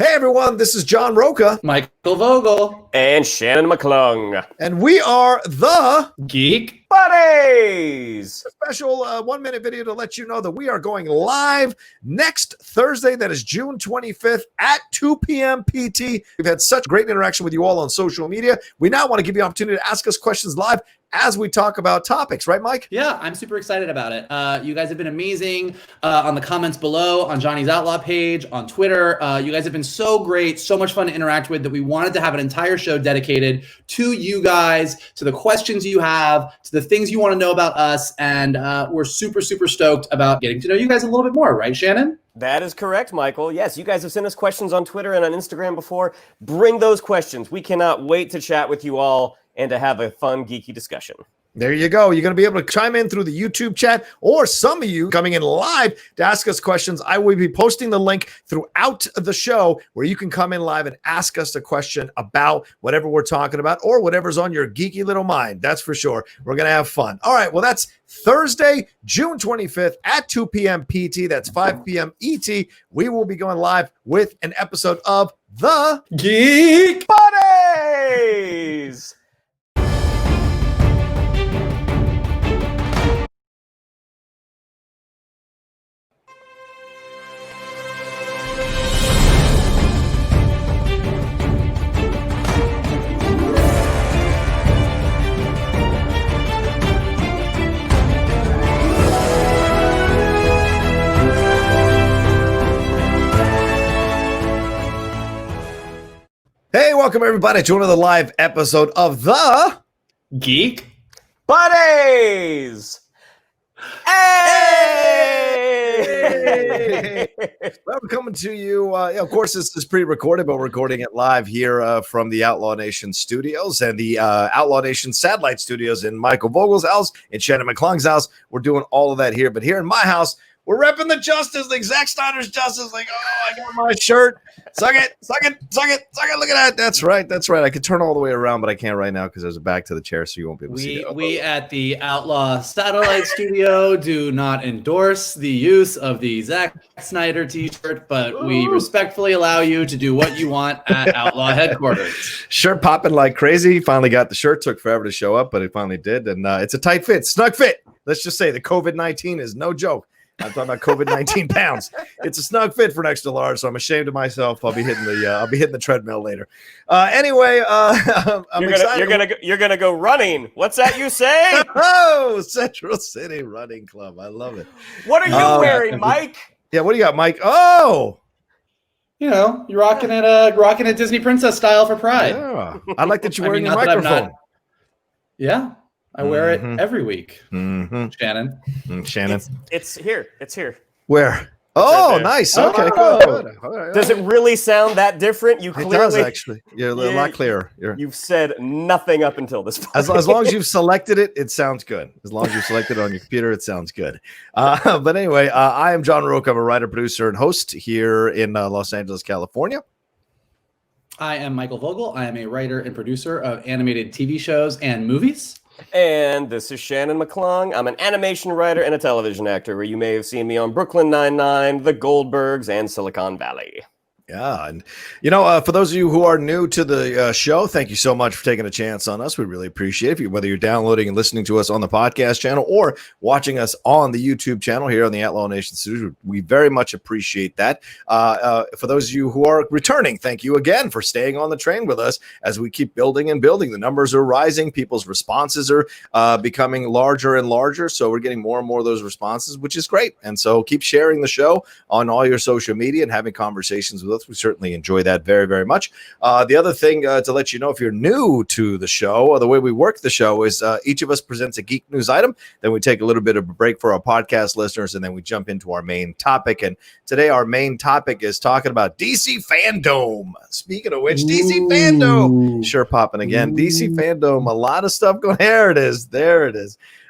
Hey everyone, this is John Rocha, Michael Vogel, and Shannon McClung, and we are the Geek Buddies. A special 1-minute video to let you know that we are going live next Thursday. That is June 25th at 2 p.m. PT. We've had such great interaction with you all on social media. We now want to give you an opportunity to ask us questions live as we talk about topics, right, Mike? Yeah, I'm super excited about it. You guys have been amazing on the comments below, on Johnny's Outlaw page, on Twitter. You guys have been so great, so much fun to interact with that we wanted to have an entire show dedicated to you guys, to the questions you have, to the things you want to know about us. And we're super, super stoked about getting to know you guys a little bit more, right, Shannon? That is correct, Michael. Yes, you guys have sent us questions on Twitter and on Instagram before. Bring those questions. We cannot wait to chat with you all and to have a fun, geeky discussion. There you go. You're going to be able to chime in through the YouTube chat, or some of you coming in live to ask us questions. I will be posting the link throughout the show where you can come in live and ask us a question about whatever we're talking about or whatever's on your geeky little mind. That's for sure. We're going to have fun. All right. Well, that's Thursday, June 25th at 2 p.m. PT. That's 5 p.m. ET. We will be going live with an episode of the Geek Buddies. Hey, welcome everybody to another live episode of the Geek Buddies. Hey! Well, we're coming to you. Of course, this is pre-recorded, but we're recording it live here from the Outlaw Nation studios and the Outlaw Nation satellite studios in Michael Vogel's house and Shannon McClung's house. We're doing all of that here, but here in my house, we're repping the Justice League. Zack Snyder's Justice League. Oh, I got my shirt. Suck it, suck it, suck it, suck it. Look at that. That's right. That's right. I could turn all the way around, but I can't right now because there's a back to the chair, so you won't be able to see it. We at the Outlaw Satellite Studio do not endorse the use of the Zack Snyder t-shirt, but we respectfully allow you to do what you want at Outlaw headquarters. Shirt popping like crazy. Finally got the shirt. Took forever to show up, but it finally did. And it's a tight fit, snug fit. Let's just say the COVID-19 is no joke. I'm talking about COVID-19 pounds. It's a snug fit for an extra large, so I'm ashamed of myself. I'll be hitting the treadmill later. Anyway, I'm excited. You're gonna go running. What's that you say? Oh, Central City Running Club. I love it. What are you wearing, Mike? Yeah, what do you got, Mike? Oh, you know, you're rocking it Disney princess style for Pride. Yeah. I like that you're wearing your microphone. Yeah. I wear it every week. Mm-hmm. Shannon. Shannon. It's here. It's here. Where? Oh, right nice. Okay, Oh. good. All right. Does it really sound that different? It does, actually. You're a lot clearer. You've said nothing up until this point. As long as you've selected it, it sounds good. As long as you've selected it on your computer, it sounds good. But anyway, I am John Rocha. I'm a writer, producer, and host here in Los Angeles, California. I am Michael Vogel. I am a writer and producer of animated TV shows and movies. And this is Shannon McClung. I'm an animation writer and a television actor where you may have seen me on Brooklyn Nine-Nine, The Goldbergs, and Silicon Valley. Yeah, and for those of you who are new to the show, thank you so much for taking a chance on us. We really appreciate it. Whether you're downloading and listening to us on the podcast channel or watching us on the YouTube channel here on the Outlaw Nation Studios, we very much appreciate that. For those of you who are returning, thank you again for staying on the train with us as we keep building and building. The numbers are rising. People's responses are becoming larger and larger. So we're getting more and more of those responses, which is great. And so keep sharing the show on all your social media and having conversations with us. We certainly enjoy that very, very much. The other thing to let you know, if you're new to the show, or the way we work the show is each of us presents a geek news item. Then we take a little bit of a break for our podcast listeners, and then we jump into our main topic. And today our main topic is talking about DC Fandome. Speaking of which, DC Fandome, sure popping again. DC Fandome, a lot of stuff going. There it is.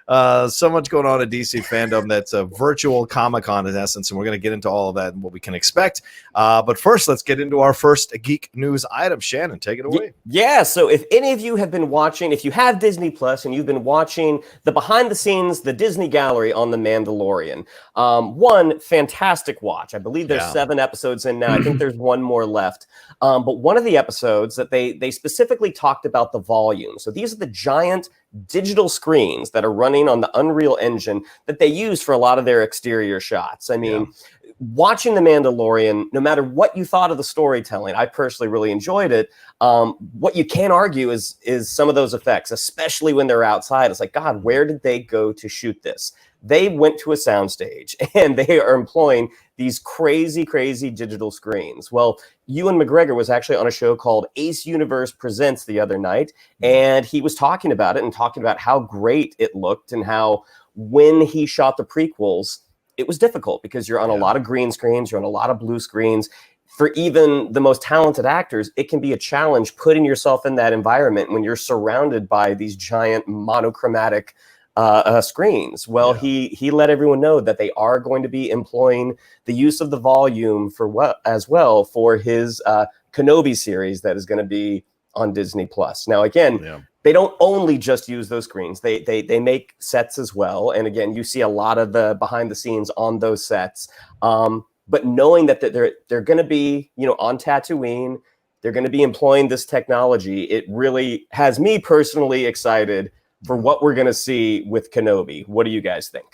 So much going on at DC Fandome. That's a virtual Comic-Con in essence, and we're going to get into all of that and what we can expect. But first, let's get into our first geek news item. Shannon, take it away. Yeah, so if any of you have been watching, if you have Disney Plus and you've been watching the behind the scenes, the Disney Gallery on The Mandalorian, one fantastic watch. I believe there's 7 episodes in now. I think there's one more left. But one of the episodes that they specifically talked about the volume. So these are the giant digital screens that are running on the Unreal Engine that they use for a lot of their exterior shots. I mean, watching The Mandalorian, no matter what you thought of the storytelling, I personally really enjoyed it. What you can't argue is some of those effects, especially when they're outside. It's like, God, where did they go to shoot this? They went to a soundstage and they are employing these crazy, crazy digital screens. Well, Ewan McGregor was actually on a show called Ace Universe Presents the other night, and he was talking about it and talking about how great it looked and how when he shot the prequels, it was difficult because you're on a lot of green screens, you're on a lot of blue screens. For even the most talented actors, it can be a challenge putting yourself in that environment when you're surrounded by these giant monochromatic screens. Well, he let everyone know that they are going to be employing the use of the volume for as well for his Kenobi series that is going to be on Disney Plus. Now, again, they don't only just use those screens. They make sets as well. And again, you see a lot of the behind the scenes on those sets. But knowing that they're going to be, on Tatooine, they're going to be employing this technology, it really has me personally excited for what we're going to see with Kenobi. What do you guys think?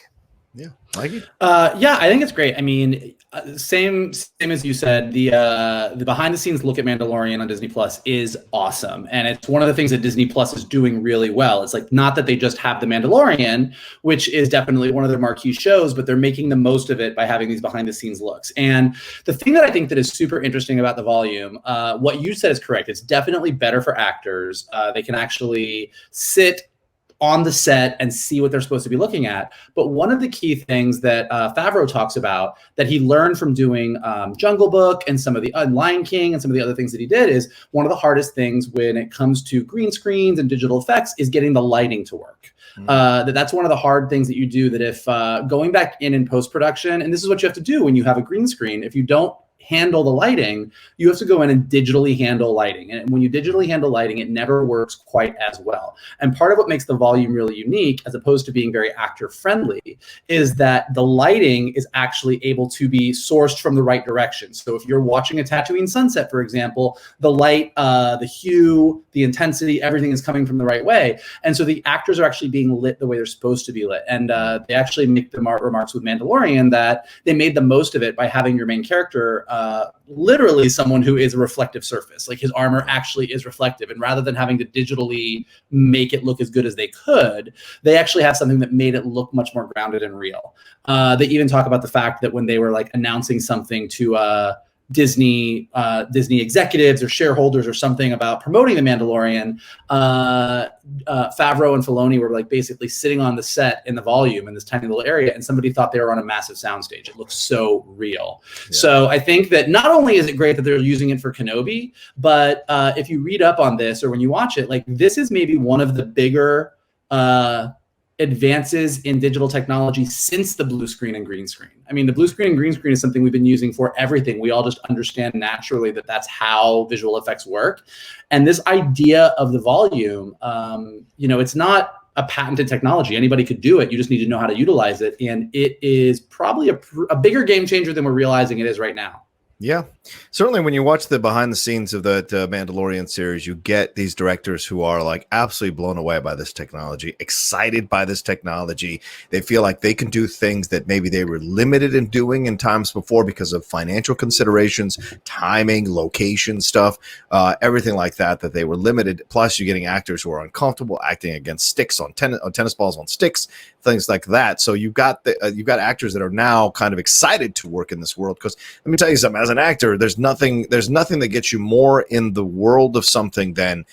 Yeah, Mikey? I think it's great. I mean, same as you said, the behind the scenes look at Mandalorian on Disney Plus is awesome. And it's one of the things that Disney Plus is doing really well. It's like, not that they just have the Mandalorian, which is definitely one of their marquee shows, but they're making the most of it by having these behind the scenes looks. And the thing that I think that is super interesting about the volume, what you said is correct. It's definitely better for actors. They can actually sit on the set and see what they're supposed to be looking at. But one of the key things that Favreau talks about that he learned from doing Jungle Book and some of the Lion King and some of the other things that he did is one of the hardest things when it comes to green screens and digital effects is getting the lighting to work. That's one of the hard things that you do, that if going back in post-production, and this is what you have to do when you have a green screen, if you don't handle the lighting, you have to go in and digitally handle lighting. And when you digitally handle lighting, it never works quite as well. And part of what makes the volume really unique, as opposed to being very actor friendly, is that the lighting is actually able to be sourced from the right direction. So if you're watching a Tatooine sunset, for example, the light, the hue, the intensity, everything is coming from the right way. And so the actors are actually being lit the way they're supposed to be lit. And they actually make the remarks with Mandalorian that they made the most of it by having your main character literally someone who is a reflective surface. Like, his armor actually is reflective. And rather than having to digitally make it look as good as they could, they actually have something that made it look much more grounded and real. They even talk about the fact that when they were like announcing something to Disney executives or shareholders or something about promoting The Mandalorian, Favreau and Filoni were like basically sitting on the set in the volume in this tiny little area, and somebody thought they were on a massive soundstage. It looks so real. Yeah. So I think that not only is it great that they're using it for Kenobi, but if you read up on this or when you watch it, like, this is maybe one of the bigger advances in digital technology since the blue screen and green screen. I mean, the blue screen and green screen is something we've been using for everything. We all just understand naturally that that's how visual effects work. And this idea of the volume, it's not a patented technology. Anybody could do it. You just need to know how to utilize it. And it is probably a bigger game changer than we're realizing it is right now. Yeah, certainly when you watch the behind the scenes of that Mandalorian series, you get these directors who are like absolutely blown away by this technology, excited by this technology. They feel like they can do things that maybe they were limited in doing in times before because of financial considerations, timing, location stuff, everything like that they were limited. Plus, you're getting actors who are uncomfortable acting against sticks on tennis balls on sticks, things like that. So you've got actors that are now kind of excited to work in this world, because let me tell you something. As an actor, there's nothing that gets you more in the world of something than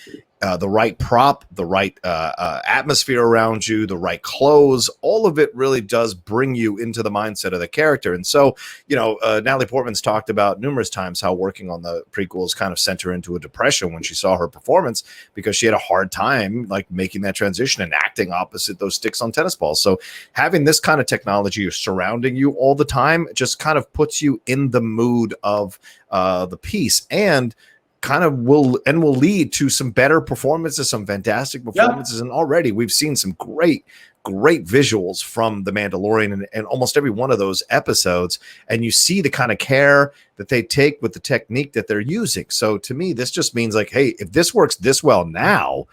the right prop, the right atmosphere around you, the right clothes, all of it really does bring you into the mindset of the character. And so, Natalie Portman's talked about numerous times how working on the prequels kind of sent her into a depression when she saw her performance, because she had a hard time like making that transition and acting opposite those sticks on tennis balls. So having this kind of technology surrounding you all the time just kind of puts you in the mood of the piece, and kind of will lead to some better performances, some fantastic performances. And already we've seen some great visuals from The Mandalorian and almost every one of those episodes. And you see the kind of care that they take with the technique that they're using. So to me, this just means like, hey, if this works this well now,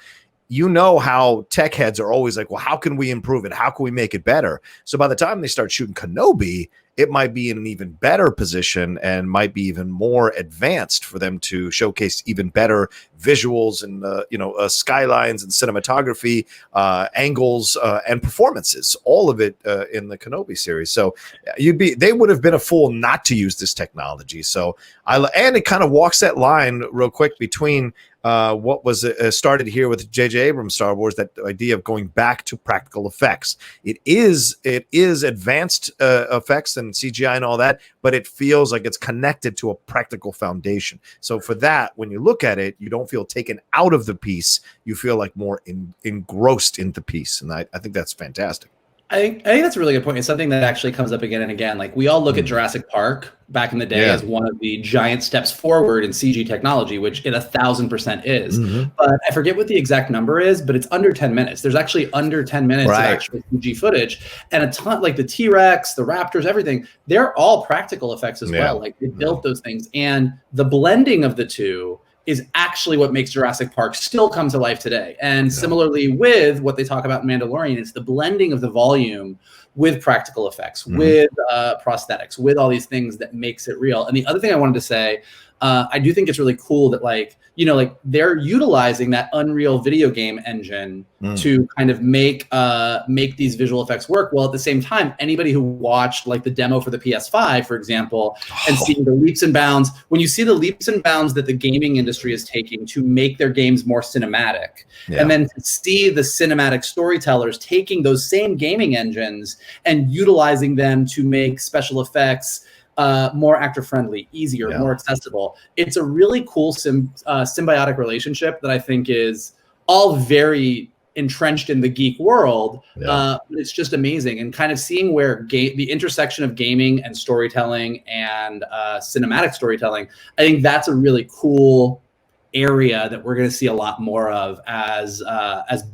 how tech heads are always like, well, how can we improve it? How can we make it better? So by the time they start shooting Kenobi, it might be in an even better position and might be even more advanced for them to showcase even better visuals and skylines and cinematography, angles and performances, all of it in the Kenobi series. So they would have been a fool not to use this technology. So and it kind of walks that line real quick between what was started here with J.J. Abrams' Star Wars, that idea of going back to practical effects. It is advanced effects and CGI and all that, but it feels like it's connected to a practical foundation. So for that, when you look at it, you don't feel taken out of the piece. You feel like more engrossed in the piece. And I think that's fantastic. I think that's a really good point. It's something that actually comes up again and again. Like we all look at Jurassic Park back in the day as one of the giant steps forward in CG technology, which it 1,000% is. But I forget what the exact number is, but it's under 10 minutes. There's actually under 10 minutes of actual CG footage, and a ton, like the T-Rex, the Raptors, everything, they're all practical effects as well. Like they built those things, and the blending of the two is actually what makes Jurassic Park still come to life today. And similarly with what they talk about in Mandalorian, it's the blending of the volume with practical effects, with prosthetics, with all these things that makes it real. And the other thing I wanted to say, I do think it's really cool that they're utilizing that Unreal video game engine to kind of make these visual effects work. Well, at the same time, anybody who watched like the demo for the PS5, for example, and seeing the leaps and bounds, when you see the leaps and bounds that the gaming industry is taking to make their games more cinematic, and then to see the cinematic storytellers taking those same gaming engines and utilizing them to make special effects more actor friendly, easier, more accessible. It's a really cool symbiotic relationship that I think is all very entrenched in the geek world. But it's just amazing, and kind of seeing where the intersection of gaming and storytelling and cinematic storytelling, I think that's a really cool area that we're going to see a lot more of as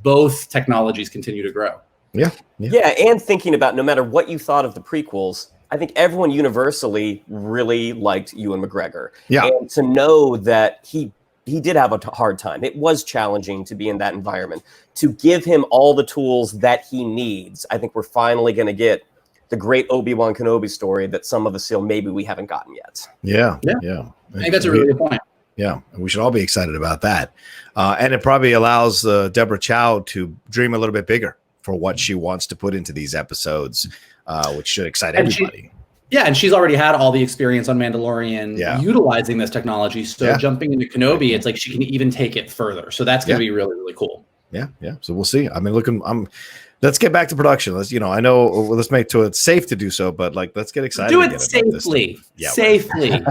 both technologies continue to grow. And thinking about, no matter what you thought of the prequels, I think everyone universally really liked Ewan McGregor. And to know that he did have a hard time. It was challenging to be in that environment. To give him all the tools that he needs, I think we're finally going to get the great Obi-Wan Kenobi story that some of us feel maybe we haven't gotten yet. I think that's a really good point. Yeah, and we should all be excited about that. And it probably allows Deborah Chow to dream a little bit bigger for what she wants to put into these episodes, which should excite everybody. And she's already had all the experience on Mandalorian utilizing this technology. So jumping into Kenobi, it's like she can even take it further. So that's going to be really, really cool. So we'll see. I mean, let's get back to production. I know let's make it safe to do so, but let's get excited. Do it safely. Safely.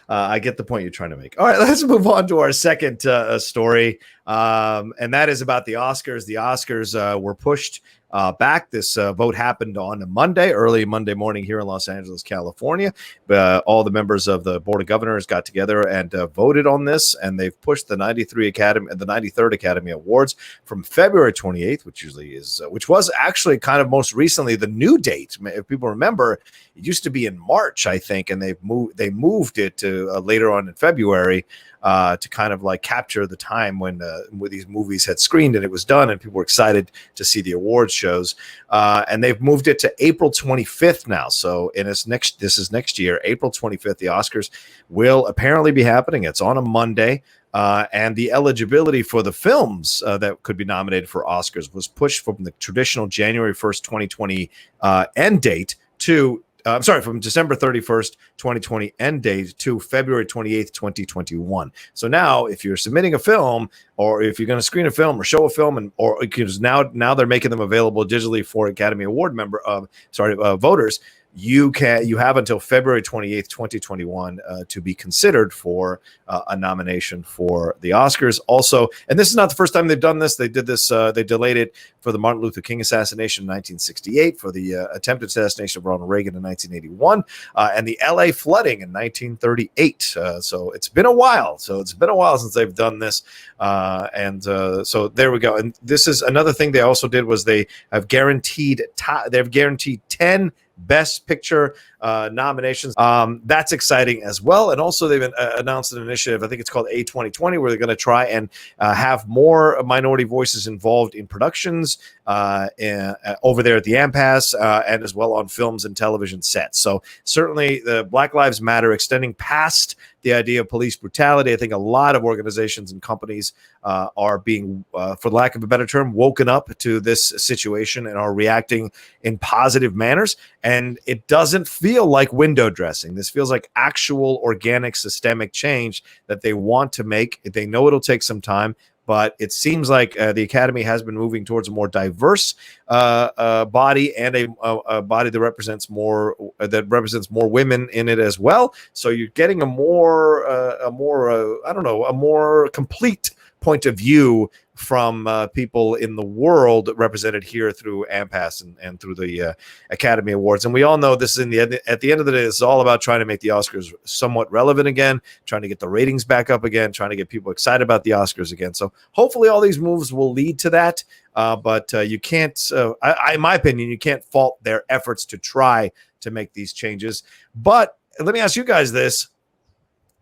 I get the point you're trying to make. All right, let's move on to our second story, and that is about the Oscars. The Oscars were pushed back. This vote happened on a Monday, early Monday morning here in Los Angeles, California. All the members of the Board of Governors got together and voted on this, and they've pushed the 93rd Academy Awards from February 28th, which was actually kind of most recently the new date. If people remember, it used to be in March, I think, and they moved it to later on in February to kind of capture the time when these movies had screened and it was done and people were excited to see the awards shows. And they've moved it to April 25th now. So this is next year, April 25th. The Oscars will apparently be happening. It's on a Monday. And the eligibility for the films that could be nominated for Oscars was pushed from the traditional January 1st, 2020 end date to I'm sorry, from December 31st, 2020 end date to February 28th, 2021. So now if you're submitting a film, or if you're going to screen a film or show a film, and or because now they're making them available digitally for Academy Award voters, you have until February 28th, 2021 to be considered for a nomination for the Oscars. Also, and this is not the first time they've done this. They did this, they delayed it for the Martin Luther King assassination in 1968, for the attempted assassination of Ronald Reagan in 1981, and the LA flooding in 1938. So it's been a while. Since they've done this. So there we go. And this is another thing they also did, was they have guaranteed 10 Best Picture nominations. That's exciting as well. And also they've announced an initiative, I think it's called A2020, where they're going to try and have more minority voices involved in productions over there at the AMPAS, and as well on films and television sets. So certainly the Black Lives Matter, extending past the idea of police brutality. I think a lot of organizations and companies are being, for lack of a better term, woken up to this situation and are reacting in positive manners. And it doesn't feel like window dressing. This feels like actual organic systemic change that they want to make. They know it'll take some time, but it seems like the Academy has been moving towards a more diverse body, and a body that represents more women in it as well. So you're getting a more complete point of view from people in the world represented here through AMPAS and through the Academy Awards. And we all know this is at the end of the day, it's all about trying to make the Oscars somewhat relevant again, trying to get the ratings back up again, trying to get people excited about the Oscars again. So hopefully all these moves will lead to that. But you can't, in my opinion, you can't fault their efforts to try to make these changes. But let me ask you guys this.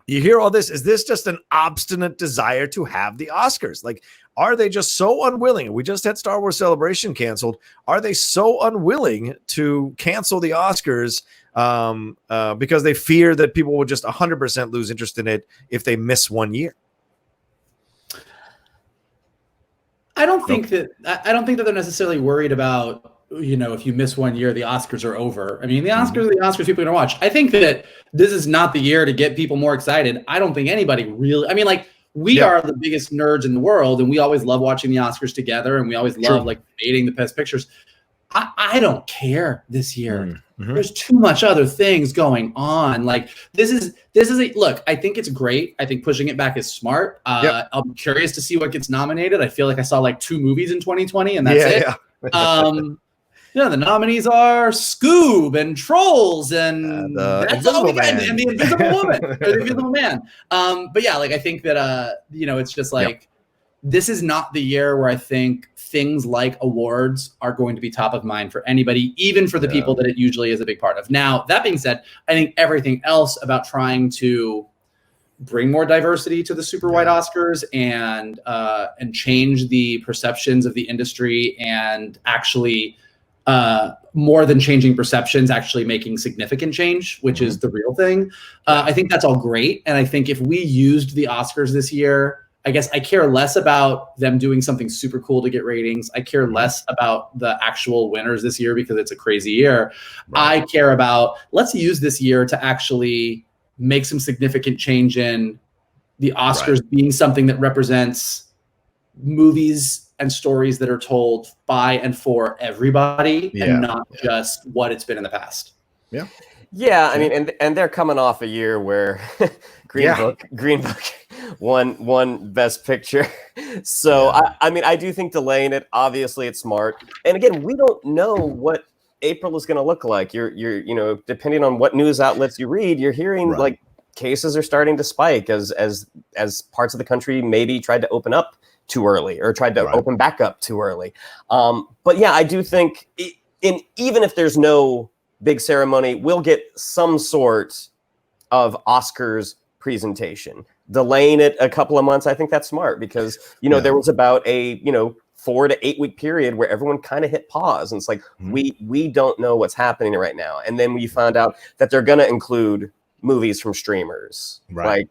You hear all this. Is this just an obstinate desire to have the Oscars? Like, are they just so unwilling? We just had Star Wars Celebration canceled. Are they so unwilling to cancel the Oscars because they fear that people will just 100% lose interest in it if they miss 1 year? I don't think that they're necessarily worried about, if you miss 1 year, the Oscars are over. I mean, the Oscars are the Oscars people are going to watch. I think that this is not the year to get people more excited. I don't think anybody really, we are the biggest nerds in the world, and we always love watching the Oscars together, and we always love debating the best pictures. I don't care this year. Mm-hmm. There's too much other things going on. Like this is look, I think it's great. I think pushing it back is smart. I'll be curious to see what gets nominated. I feel like I saw like 2 movies in 2020 and that's it. The nominees are Scoob and Trolls and that's all we got, and The Invisible Woman or The Invisible Man. But yeah, like I think that it's just like this is not the year where I think things like awards are going to be top of mind for anybody, even for the people that it usually is a big part of. Now, that being said, I think everything else about trying to bring more diversity to the super white Oscars and change the perceptions of the industry, and actually more than changing perceptions, actually making significant change, which is the real thing. I think that's all great. And I think if we used the Oscars this year, I guess I care less about them doing something super cool to get ratings. I care less about the actual winners this year because it's a crazy year. I care about, let's use this year to actually make some significant change in the Oscars being something that represents movies and stories that are told by and for everybody and not just what it's been in the past. Yeah, I mean, and they're coming off a year where Green Book won Best Picture. So I do think delaying it, obviously it's smart. And again, we don't know what April is going to look like. You're depending on what news outlets you read, you're hearing like cases are starting to spike as parts of the country maybe tried to open up too early or tried to open back up too early. But yeah, I do think even if there's no big ceremony, we'll get some sort of Oscars presentation. Delaying it a couple of months, I think that's smart because, there was about a, 4 to 8 week period where everyone kind of hit pause. And it's like, we don't know what's happening right now. And then we found out that they're going to include movies from streamers, like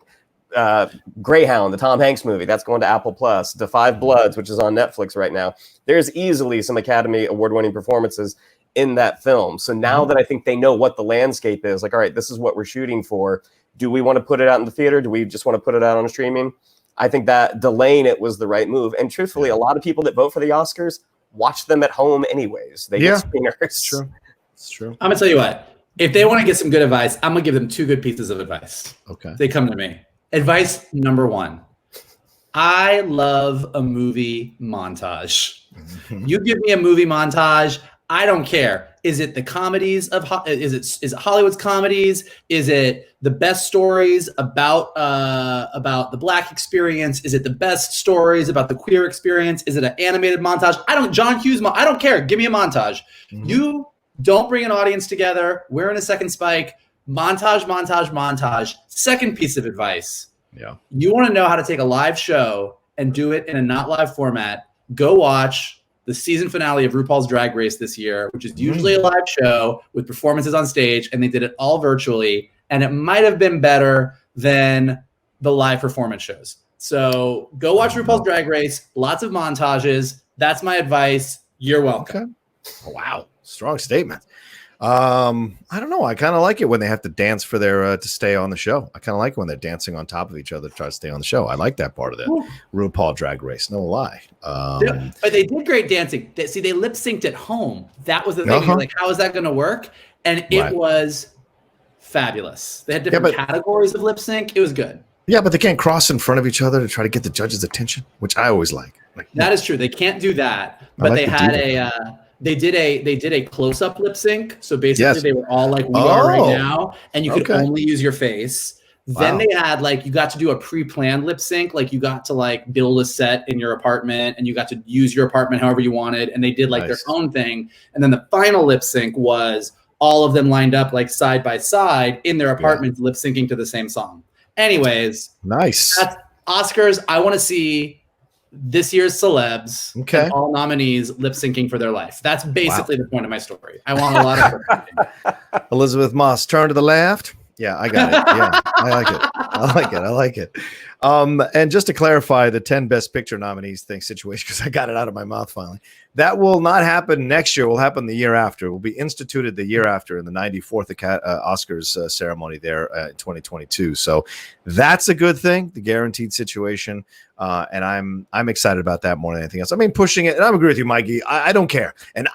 Greyhound, the Tom Hanks movie, that's going to Apple Plus, The Five Bloods, which is on Netflix right now. There's easily some Academy Award winning performances in that film. So now that I think they know what the landscape is, like, all right, this is what we're shooting for. Do we want to put it out in the theater? Do we just want to put it out on streaming? I think that delaying it was the right move. And truthfully, a lot of people that vote for the Oscars watch them at home anyways. They get screeners. It's true. It's true. I'm going to tell you what. If they want to get some good advice, I'm going to give them 2 good pieces of advice. Okay. They come to me. Advice number 1. I love a movie montage. You give me a movie montage, I don't care. Is it the comedies of is it Hollywood's comedies? Is it the best stories about the Black experience? Is it the best stories about the queer experience? Is it an animated montage? John Hughes, I don't care. Give me a montage. You don't bring an audience together. We're in a second spike. Montage. Second piece of advice. Yeah. You want to know how to take a live show and do it in a not live format. Go watch the season finale of RuPaul's Drag Race this year, which is usually a live show with performances on stage, and they did it all virtually, and it might have been better than the live performance shows. So go watch RuPaul's Drag Race, lots of montages. That's my advice. You're welcome. Okay. Wow. Strong statement. I don't know. I kind of like it when they have to dance for their to stay on the show. I kind of like it when they're dancing on top of each other to try to stay on the show. I like that part of it. RuPaul Drag Race, no lie. But they did great dancing. See, they lip synced at home. That was the thing. You're like, how is that going to work? And it was fabulous. They had different categories of lip sync. It was good. Yeah, but they can't cross in front of each other to try to get the judges' attention, which I always like. That is true. They can't do that. But they had They did a close-up lip sync. So basically they were all like we are right now, and you could only use your face. Then they had you got to do a pre-planned lip sync, like you got to build a set in your apartment and you got to use your apartment however you wanted, and they did their own thing. And then the final lip sync was all of them lined up side by side in their apartments lip syncing to the same song. Anyways, nice. That's Oscars. I want to see this year's celebs and all nominees lip syncing for their life. That's basically the point of my story. I want a lot of Elizabeth Moss, turn to the left. Yeah, I got it. Yeah, I like it. And just to clarify the 10 Best Picture nominees situation, because I got it out of my mouth finally. That will not happen next year. Will happen the year after. It will be instituted the year after in the 94th Oscars ceremony there in 2022. So that's a good thing, the guaranteed situation. And I'm excited about that more than anything else. I mean, pushing it, and I agree with you, Mikey. I don't care. And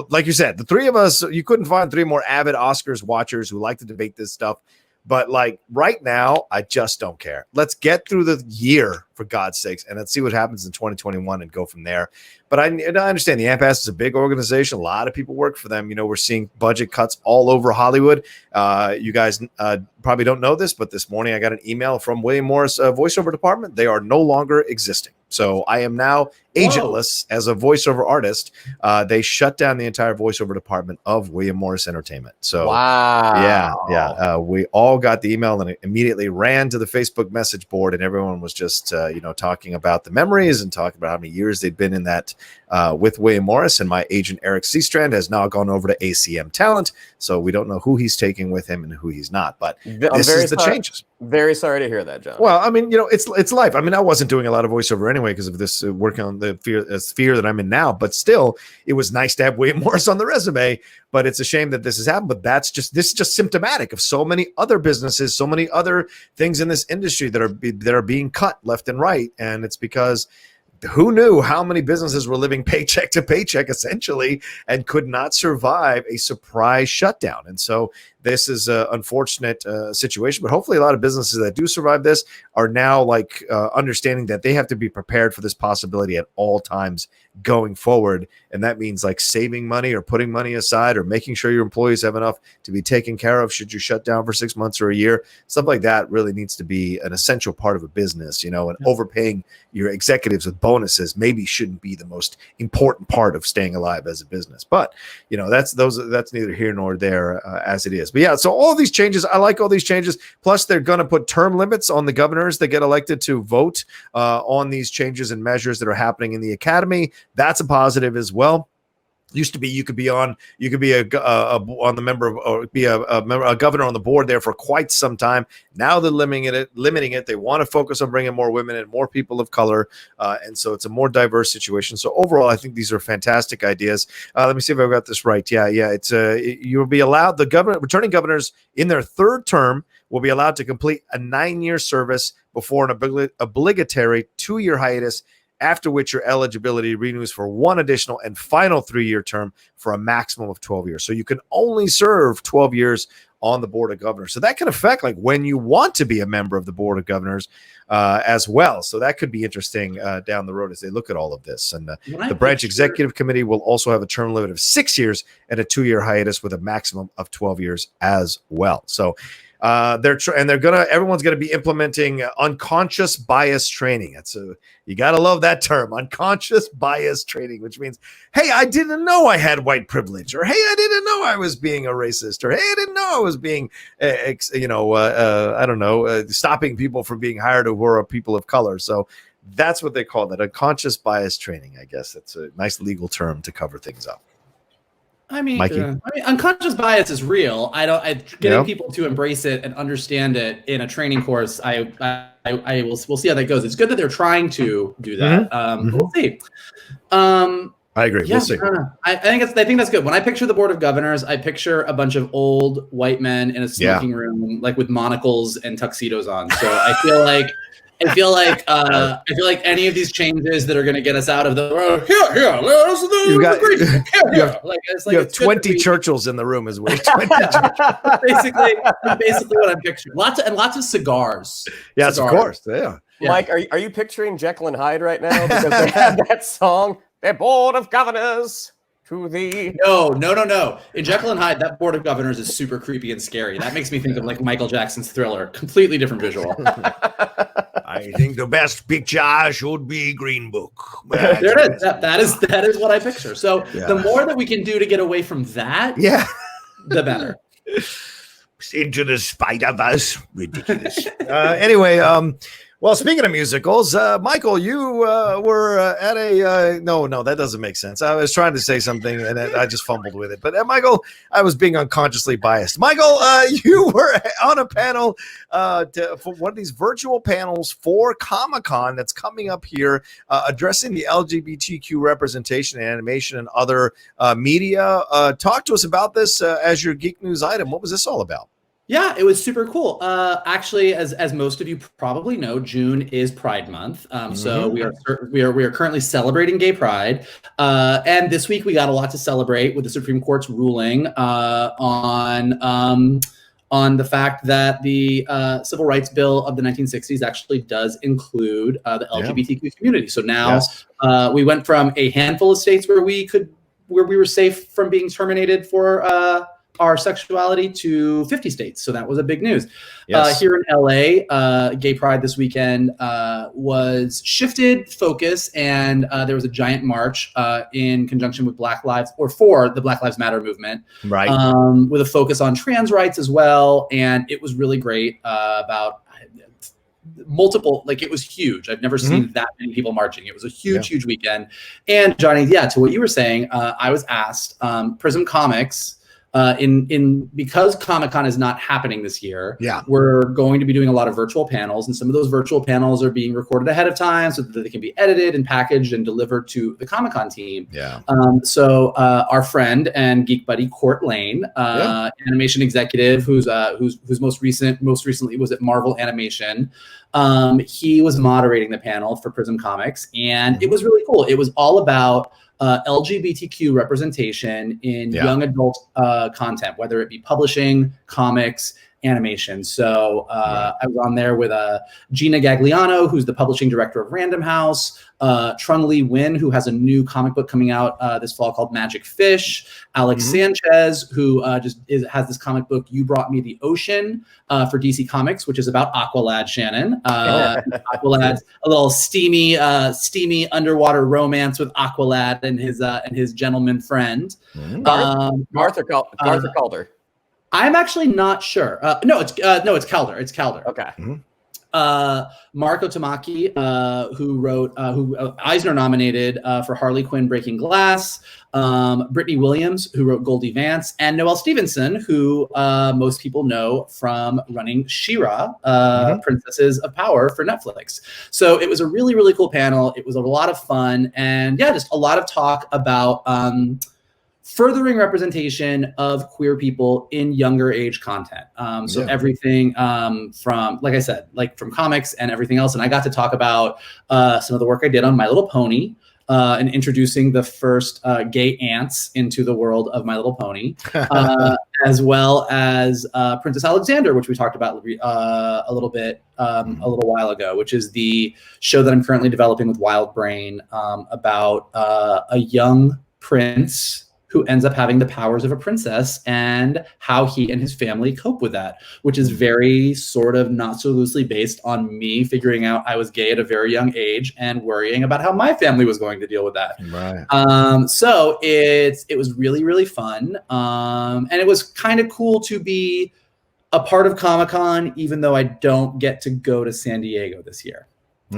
like you said, the 3 of us, you couldn't find 3 more avid Oscars watchers who like to debate this stuff. But right now, I just don't care. Let's get through the year, for God's sakes, and let's see what happens in 2021 and go from there. But I understand the AMPAS is a big organization. A lot of people work for them. We're seeing budget cuts all over Hollywood. You guys probably don't know this, but this morning I got an email from William Morris voiceover department. They are no longer existing. So I am now agentless as a voiceover artist. They shut down the entire voiceover department of William Morris Entertainment. So yeah. We all got the email and immediately ran to the Facebook message board, and everyone was just talking about the memories and talking about how many years they'd been in that with William Morris. And my agent Eric Seastrand has now gone over to ACM Talent, so we don't know who he's taking with him and who he's not. But this is the changes. Very sorry to hear that, John. Well, I mean, it's life. I mean, I wasn't doing a lot of voiceover anyway because of this working on the sphere that I'm in now. But still, it was nice to have William Morris on the resume. But it's a shame that this has happened. But this is just symptomatic of so many other businesses, so many other things in this industry that are being cut left and right. And it's because who knew how many businesses were living paycheck to paycheck essentially and could not survive a surprise shutdown. And so this is an unfortunate situation, but hopefully a lot of businesses that do survive this are now understanding that they have to be prepared for this possibility at all times going forward. And that means saving money or putting money aside or making sure your employees have enough to be taken care of should you shut down for 6 months or a year. Stuff like that really needs to be an essential part of a business, and overpaying your executives with bonuses maybe shouldn't be the most important part of staying alive as a business. But that's neither here nor there as it is. But yeah, so all these changes, I like all these changes. Plus, they're going to put term limits on the governors that get elected to vote on these changes and measures that are happening in the academy. That's a positive as well. Used to be you could be on the member of, or be a governor on the board there for quite some time. Now they're limiting it. They want to focus on bringing more women and more people of color, and so it's a more diverse situation. So overall, I think these are fantastic ideas. Let me see if I've got this right. Yeah, it's you'll be allowed, returning governors in their third term will be allowed to complete a 9-year service before an obligatory 2-year hiatus, after which your eligibility renews for one additional and final 3-year term for a maximum of 12 years. So you can only serve 12 years on the board of governors. So that can affect like when you want to be a member of the board of governors as well. So that could be interesting down the road as they look at all of this. And the branch executive committee will also have a term limit of 6 years and a 2-year hiatus with a maximum of 12 years as well. So everyone's gonna be implementing unconscious bias training. You gotta love that term, unconscious bias training, which means, hey, I didn't know I had white privilege, or hey, I didn't know I was being a racist, or hey, I didn't know I was being, stopping people from being hired who are people of color. So that's what they call that, unconscious bias training. I guess that's a nice legal term to cover things up. I mean, unconscious bias is real. Getting people to embrace it and understand it in a training course. We'll see how that goes. It's good that they're trying to do that. We'll see. I agree. Yeah, we'll see. I think that's good. When I picture the board of governors, I picture a bunch of old white men in a smoking room, like with monocles and tuxedos on. So I feel like any of these changes that are going to get us out of the you have 20 Churchills in the room as well. basically what I'm picturing. Lots of cigars. Yes, of course. Yeah. Mike, are you picturing Jekyll and Hyde right now? Because they have that song, "The Board of Governors to the..." No. In Jekyll and Hyde, that board of governors is super creepy and scary. That makes me think of like Michael Jackson's Thriller. Completely different visual. I think the best picture should be Green Book. There it is. That is what I picture. So the more that we can do to get away from that, the better. Into the Spider-Verse. Ridiculous. Anyway, well, speaking of musicals, Michael, you were at a no, that doesn't make sense. I was trying to say something and I just fumbled with it. But Michael, I was being unconsciously biased. Michael, you were on a panel for one of these virtual panels for Comic-Con that's coming up here, addressing the LGBTQ representation in animation and other media. Talk to us about this as your Geek News item. What was this all about? Yeah, it was super cool. Actually, as most of you probably know, June is Pride Month. So we are currently celebrating Gay Pride. And this week we got a lot to celebrate with the Supreme Court's ruling on the fact that the Civil Rights Bill of the 1960s actually does include the LGBTQ community. So now we went from a handful of states where we were safe from being terminated for our sexuality to 50 states. So that was a big news. Here in LA, Gay Pride this weekend was shifted focus, and there was a giant march in conjunction with for the Black Lives Matter movement, right? With a focus on trans rights as well. And it was really great about multiple, like it was huge. I've never seen that many people marching. It was a huge weekend. And Johnny, to what you were saying, I was asked, Prism Comics, because Comic-Con is not happening this year, we're going to be doing a lot of virtual panels, and some of those virtual panels are being recorded ahead of time so that they can be edited and packaged and delivered to the Comic-Con team. So our friend and geek buddy Court Lane, animation executive, who's most recently was at Marvel Animation. He was moderating the panel for Prism Comics, and it was really cool. It was all about LGBTQ representation in young adult content, whether it be publishing, comics, animation. So I was on there with Gina Gagliano, who's the publishing director of Random House, Trung Lee Win, who has a new comic book coming out this fall called Magic Fish, Alex Sanchez, who has this comic book, You Brought Me the Ocean, for DC Comics, which is about Aqualad, Shannon. Aqualad's a little steamy underwater romance with Aqualad and his gentleman friend. Arthur Calder. I'm actually not sure. No, it's Calder. It's Calder. Okay. Marco Tamaki, who Eisner nominated for Harley Quinn Breaking Glass, Brittany Williams, who wrote Goldie Vance, and Noelle Stevenson, who most people know from running She-Ra, Princesses of Power for Netflix. So it was a really, really cool panel. It was a lot of fun, and yeah, just a lot of talk about furthering representation of queer people in younger age content. So everything from, like I said, like from comics and everything else. And I got to talk about some of the work I did on My Little Pony and introducing the first gay ants into the world of My Little Pony, as well as Princess Alexander, which we talked about a little bit a little while ago, which is the show that I'm currently developing with Wild Brain about a young prince who ends up having the powers of a princess and how he and his family cope with that, which is very sort of not so loosely based on me figuring out I was gay at a very young age and worrying about how my family was going to deal with that. Right. So it was really, really fun. And it was kind of cool to be a part of Comic-Con, even though I don't get to go to San Diego this year.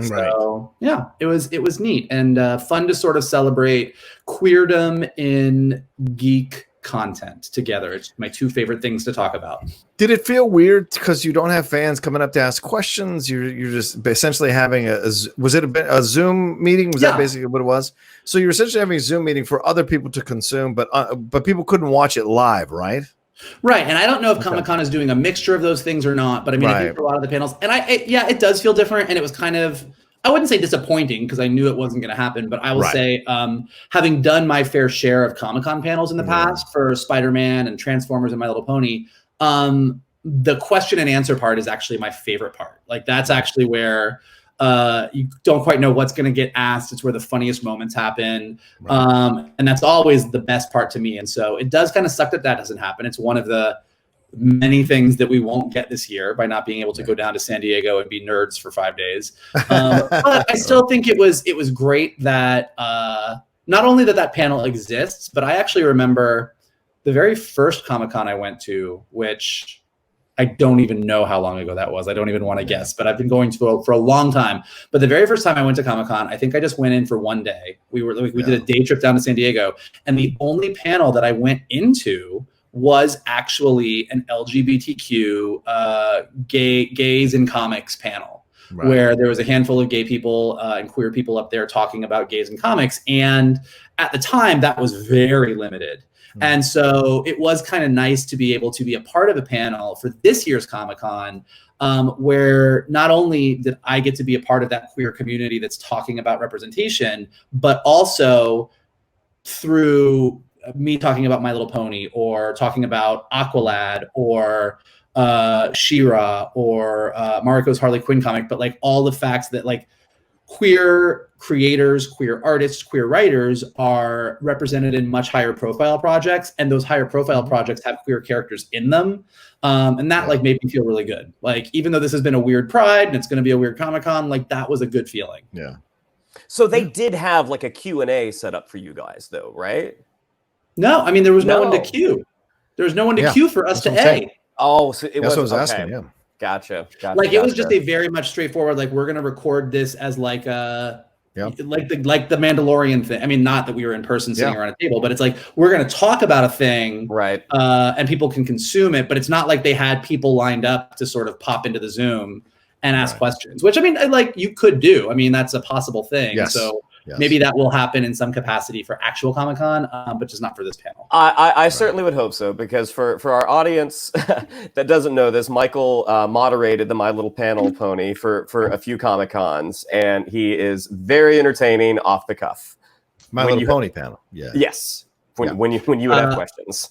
So yeah, it was neat and fun to sort of celebrate queerdom in geek content together. It's my two favorite things to talk about. Did it feel weird because you don't have fans coming up to ask questions? You're just essentially having was it a Zoom meeting? Was that basically what it was? So you're essentially having a Zoom meeting for other people to consume, but people couldn't watch it live, right? Right, and I don't know if Comic-Con is doing a mixture of those things or not, but I mean, I think for a lot of the panels, and it does feel different, and it was kind of, I wouldn't say disappointing because I knew it wasn't going to happen, but I will say, having done my fair share of Comic-Con panels in the past for Spider-Man and Transformers and My Little Pony, the question and answer part is actually my favorite part. Like that's actually where you don't quite know what's going to get asked. It's where the funniest moments happen. And that's always the best part to me. And so it does kind of suck that doesn't happen. It's one of the many things that we won't get this year by not being able to go down to San Diego and be nerds for 5 days. But I still think it was great that not only that panel exists, but I actually remember the very first Comic-Con I went to, which I don't even know how long ago that was. I don't even want to guess, but I've been going to for a long time. But the very first time I went to Comic-Con, I think I just went in for one day. We did a day trip down to San Diego, and the only panel that I went into was actually an LGBTQ gays in comics panel, where there was a handful of gay people and queer people up there talking about gays in comics. And at the time, that was very limited. And so it was kind of nice to be able to be a part of a panel for this year's Comic-Con, where not only did I get to be a part of that queer community that's talking about representation, but also through me talking about My Little Pony or talking about Aqualad or She-Ra or Mariko's Harley Quinn comic, but like all the facts that like queer creators, queer artists, queer writers are represented in much higher profile projects, and those higher profile projects have queer characters in them. And that like made me feel really good. Like, even though this has been a weird Pride and it's going to be a weird Comic-Con, like that was a good feeling. Yeah. So they did have like a Q&A set up for you guys though, right? No, I mean, there was no one to queue. There was no one to queue for us to A. Oh, so it was what I was asking, Gotcha. Like it was just a very much straightforward, like we're gonna record this as like a like the Mandalorian thing. I mean, not that we were in person sitting around a table, but it's like we're gonna talk about a thing, right? And people can consume it, but it's not like they had people lined up to sort of pop into the Zoom and ask questions, which I mean, like you could do. I mean, that's a possible thing. So maybe that will happen in some capacity for actual Comic-Con, but just not for this panel. I certainly would hope so, because for our audience that doesn't know this, Michael moderated the My Little Panel Pony for a few Comic-Cons, and he is very entertaining off the cuff. My Little Pony panel. Yeah. Yes. When you would have questions.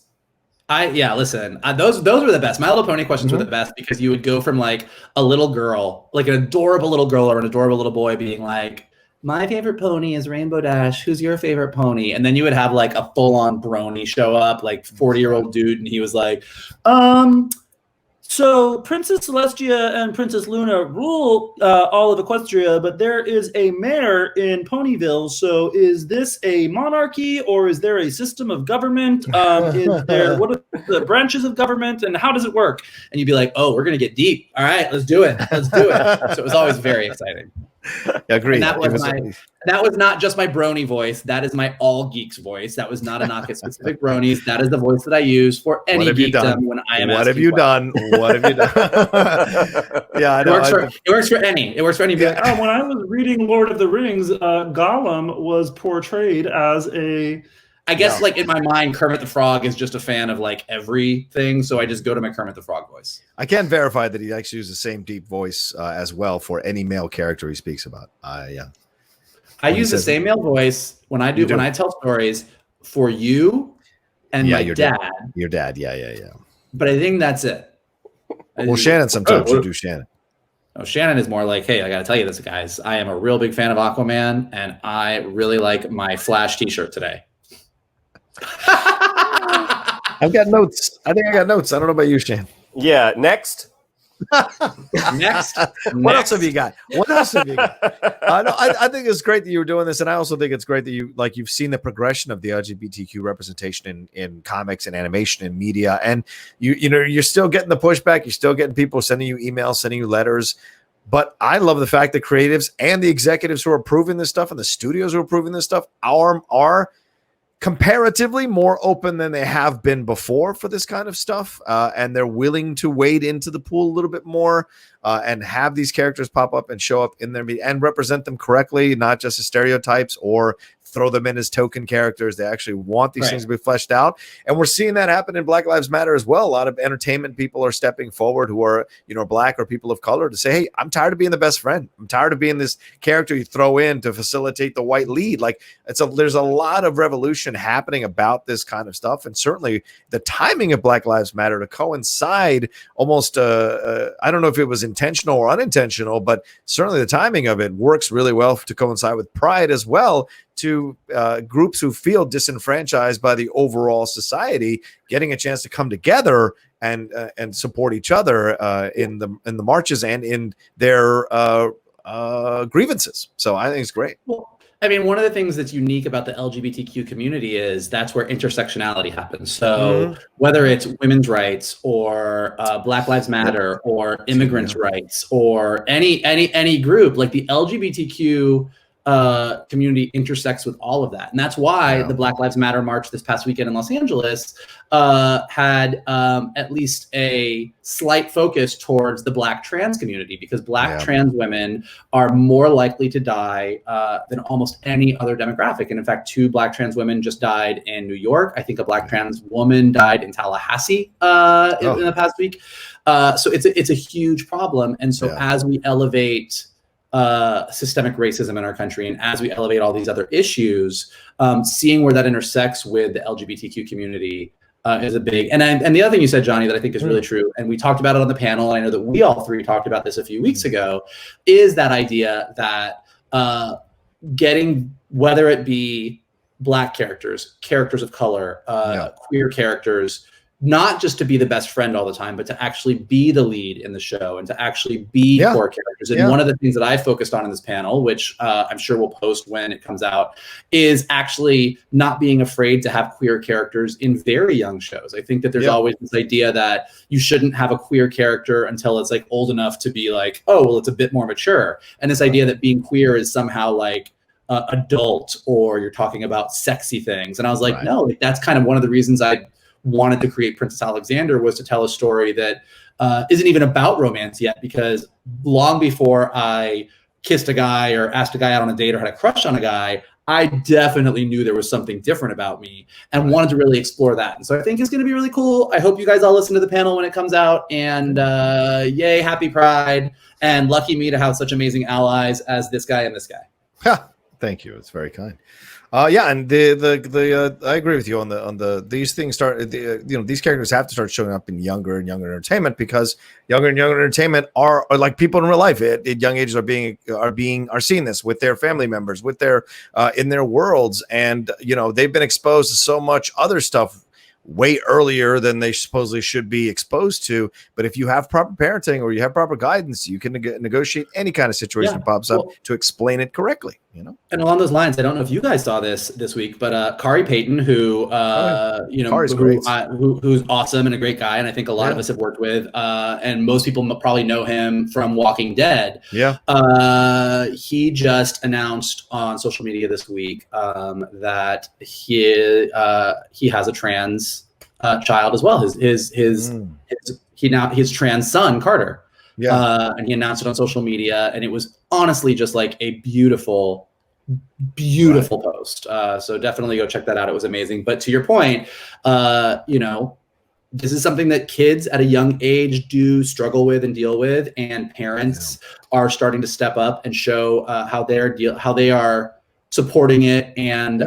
Listen, those were the best. My Little Pony questions were the best, because you would go from like a little girl, like an adorable little girl or an adorable little boy being like, my favorite pony is Rainbow Dash. Who's your favorite pony? And then you would have like a full-on brony show up, like 40-year-old dude, and he was like, So Princess Celestia and Princess Luna rule all of Equestria, but there is a mayor in Ponyville. So is this a monarchy or is there a system of government? What are the branches of government and how does it work? And you'd be like, oh, we're going to get deep. All right, let's do it. Let's do it. So it was always very exciting. Agreed. That was not just my brony voice. That is my all geeks voice. That was not a knock at specific bronies. That is the voice that I use for any geekdom when I am. What have you done? What have you done? Yeah, I know. It works for any. It works for any. Yeah. When I was reading Lord of the Rings, Gollum was portrayed as a. I guess like in my mind, Kermit the Frog is just a fan of like everything. So I just go to my Kermit the Frog voice. I can verify that he actually uses the same deep voice as well for any male character he speaks about. I use the same male voice when I tell stories for you and my dad. Your dad. Yeah. But I think that's it. Well, Shannon sometimes you do Shannon. Oh, Shannon is more like, hey, I got to tell you this, guys. I am a real big fan of Aquaman, and I really like my Flash t-shirt today. I've got notes. I think I got notes. I don't know about you, Shan. Yeah. Next. Next. What else have you got? What else have you got? I think it's great that you were doing this, and I also think it's great that you've seen the progression of the LGBTQ representation in comics and animation and media, and you're still getting the pushback. You're still getting people sending you emails, sending you letters. But I love the fact that creatives and the executives who are approving this stuff and the studios who are approving this stuff are comparatively more open than they have been before for this kind of stuff. And they're willing to wade into the pool a little bit more and have these characters pop up and show up in their media and represent them correctly, not just as stereotypes or throw them in as token characters. They actually want these things to be fleshed out. And we're seeing that happen in Black Lives Matter as well. A lot of entertainment people are stepping forward who are, Black or people of color to say, hey, I'm tired of being the best friend. I'm tired of being this character you throw in to facilitate the white lead. Like there's a lot of revolution happening about this kind of stuff. And certainly the timing of Black Lives Matter to coincide almost, I don't know if it was intentional or unintentional, but certainly the timing of it works really well to coincide with Pride as well, to groups who feel disenfranchised by the overall society getting a chance to come together and support each other in the marches and in their grievances. So I think it's great. Well, I mean, one of the things that's unique about the LGBTQ community is that's where intersectionality happens. So whether it's women's rights or Black Lives Matter or immigrants' rights or any group, like the LGBTQ community intersects with all of that. And that's why the Black Lives Matter march this past weekend in Los Angeles had at least a slight focus towards the Black trans community, because Black trans women are more likely to die than almost any other demographic. And in fact, 2 Black trans women just died in New York. I think a Black trans woman died in Tallahassee in the past week. So it's a huge problem. And so as we elevate systemic racism in our country, and as we elevate all these other issues, seeing where that intersects with the LGBTQ community is a big, and the other thing you said, Johnny, that I think is really true, and we talked about it on the panel, and I know that we all 3 talked about this a few weeks ago, is that idea that getting, whether it be Black characters of color, queer characters, not just to be the best friend all the time, but to actually be the lead in the show and to actually be core characters. And one of the things that I focused on in this panel, which I'm sure we'll post when it comes out, is actually not being afraid to have queer characters in very young shows. I think that there's always this idea that you shouldn't have a queer character until it's like old enough to be like, oh, well, it's a bit more mature. And this idea that being queer is somehow like adult, or you're talking about sexy things. And I was like, no, like, that's kind of one of the reasons I wanted to create Princess Alexander, was to tell a story that isn't even about romance yet, because long before I kissed a guy or asked a guy out on a date or had a crush on a guy, I definitely knew there was something different about me and wanted to really explore that. And so I think it's going to be really cool. I hope you guys all listen to the panel when it comes out, and yay, happy Pride, and lucky me to have such amazing allies as this guy and this guy. Thank you. It's very kind. And the I agree with you on these things these characters have to start showing up in younger and younger entertainment, because younger and younger entertainment are like people in real life at young ages are seeing this with their family members, with their in their worlds, and they've been exposed to so much other stuff way earlier than they supposedly should be exposed to. But if you have proper parenting or you have proper guidance, you can negotiate any kind of situation that pops up to explain it correctly. You know, and along those lines, I don't know if you guys saw this week, but Kari Payton, who who's awesome and a great guy, and I think a lot of us have worked with, and most people probably know him from Walking Dead. Yeah, he just announced on social media this week that he has a trans child as well. His trans son Carter. Yeah, and he announced it on social media, and it was honestly just like a beautiful post. So definitely go check that out. It was amazing. But to your point, this is something that kids at a young age do struggle with and deal with, and parents are starting to step up and show how they are supporting it and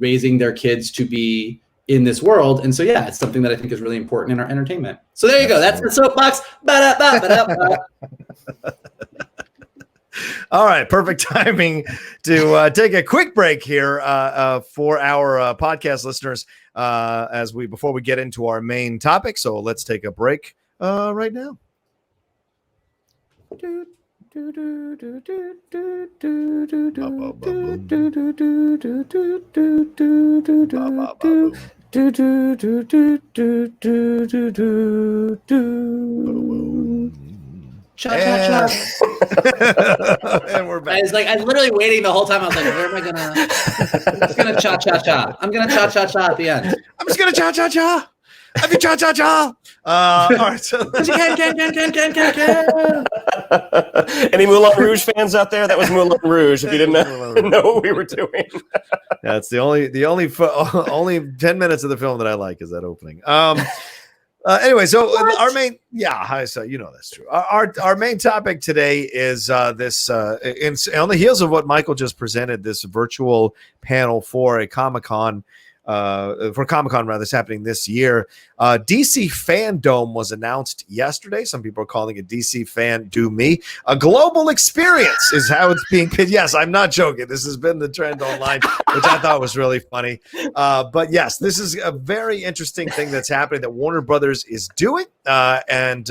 raising their kids to be in this world. And so, it's something that I think is really important in our entertainment. So there you go. That's the soapbox. All right. Perfect timing to take a quick break here for our podcast listeners before we get into our main topic. So let's take a break right now. Cha-cha-cha. And we're back. I was literally waiting the whole time. I was like, where am I gonna? I'm just gonna cha-cha-cha. I'm gonna cha-cha-cha at the end. I'm just gonna cha-cha-cha. I mean, cha-cha-cha. All right. So any Moulin Rouge fans out there? That was Moulin Rouge. If you didn't know what we were doing. That's the only 10 minutes of the film that I like is that opening. Anyway, so our main, so that's true. Our main topic today is this on the heels of what Michael just presented, this virtual panel for a Comic-Con. For Comic-Con, rather, that's happening this year. DC Fandome was announced yesterday. Some people are calling it DC Fandome. A global experience is how it's being pitched. Yes, I'm not joking. This has been the trend online, which I thought was really funny. But yes, this is a very interesting thing that's happening that Warner Brothers is doing. And